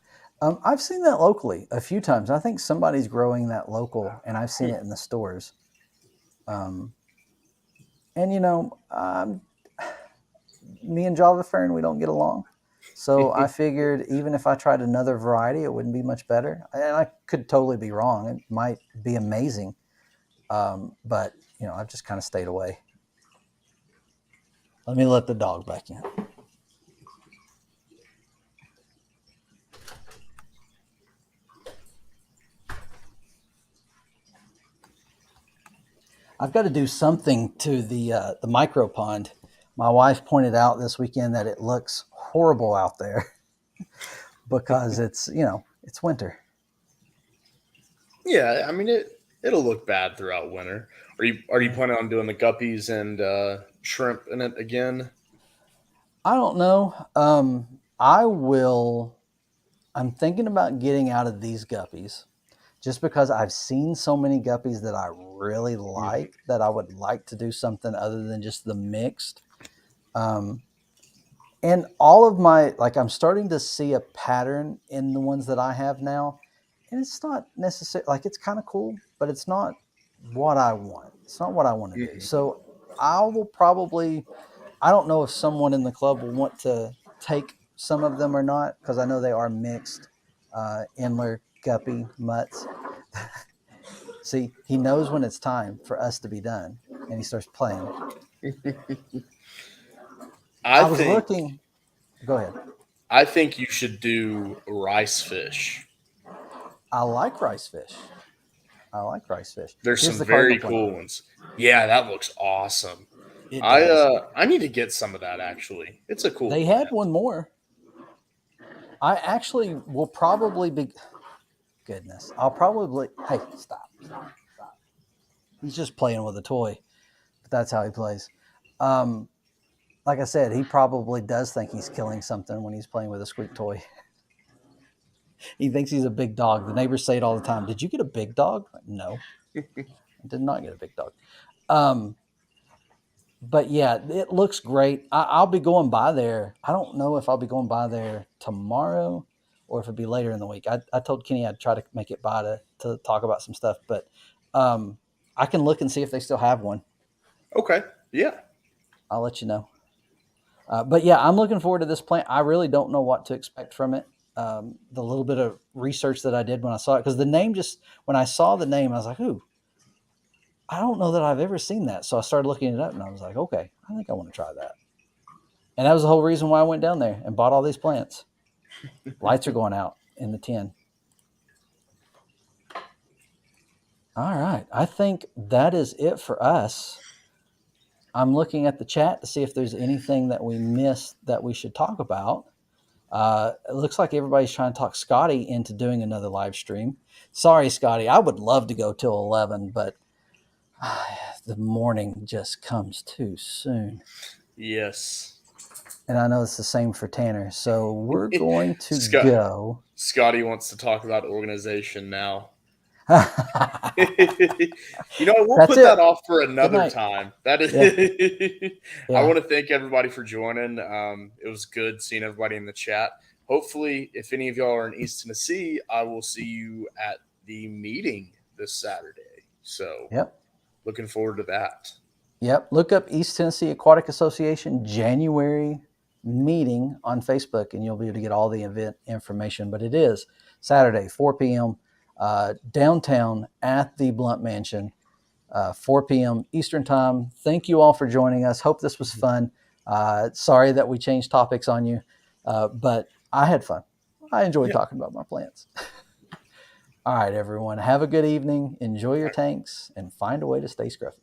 I've seen that locally a few times. I think somebody's growing that local, and I've seen it in the stores. And me and Java Fern, we don't get along. So I figured even if I tried another variety, it wouldn't be much better. And I could totally be wrong. It might be amazing. But, I've just kind of stayed away. Let me let the dog back in. I've got to do something to the micro pond. My wife pointed out this weekend that it looks horrible out there because it's winter. Yeah, I mean it'll look bad throughout winter. Are you planning on doing the guppies and shrimp in it again? I don't know. I'm thinking about getting out of these guppies just because I've seen so many guppies that I really like that I would like to do something other than just the mixed. And all of I'm starting to see a pattern in the ones that I have now. And it's not necessarily it's kind of cool, but it's not what I want. It's not what I want to do. So I will probably, I don't know if someone in the club will want to take some of them or not, because I know they are mixed Endler, guppy, mutts. See, he knows when it's time for us to be done, and he starts playing. I was looking. Go ahead. I think you should do rice fish. I like rice fish. There's some very cool ones. Yeah, that looks awesome. I need to get some of that actually. It's a cool. They had one more. I actually will probably be. Goodness, I'll probably. Hey, stop. He's just playing with a toy, but that's how he plays. Like I said, he probably does think he's killing something when he's playing with a squeak toy. He thinks he's a big dog. The neighbors say it all the time. Did you get a big dog? No, I did not get a big dog. But yeah, it looks great. I'll be going by there. I don't know if I'll be going by there tomorrow or if it'll be later in the week. I told Kenny I'd try to make it by to talk about some stuff, but I can look and see if they still have one. Okay. Yeah. I'll let you know. But yeah, I'm looking forward to this plant. I really don't know what to expect from it. The little bit of research that I did when I saw it, because the name just, when I saw the name, I was like, ooh, I don't know that I've ever seen that. So I started looking it up and I was like, okay, I think I want to try that. And that was the whole reason why I went down there and bought all these plants. Lights are going out in the tin. All right. I think that is it for us. I'm looking at the chat to see if there's anything that we missed that we should talk about. It looks like everybody's trying to talk Scotty into doing another live stream. Sorry, Scotty. I would love to go till 11, but the morning just comes too soon. Yes. And I know it's the same for Tanner. So we're going to go. Scotty wants to talk about organization now. We'll put that off for another time. That is. Yeah. I want to thank everybody for joining. It was good seeing everybody in the chat. Hopefully, if any of y'all are in East Tennessee, I will see you at the meeting this Saturday. So, looking forward to that. Yep. Look up East Tennessee Aquatic Association January meeting on Facebook, and you'll be able to get all the event information. But it is Saturday, 4 p.m. Downtown at the Blunt Mansion, 4 p.m. Eastern time. Thank you all for joining us. Hope this was fun. Sorry that we changed topics on you, but I had fun. I enjoyed talking about my plants. All right, everyone. Have a good evening. Enjoy your tanks and find a way to stay scruffy.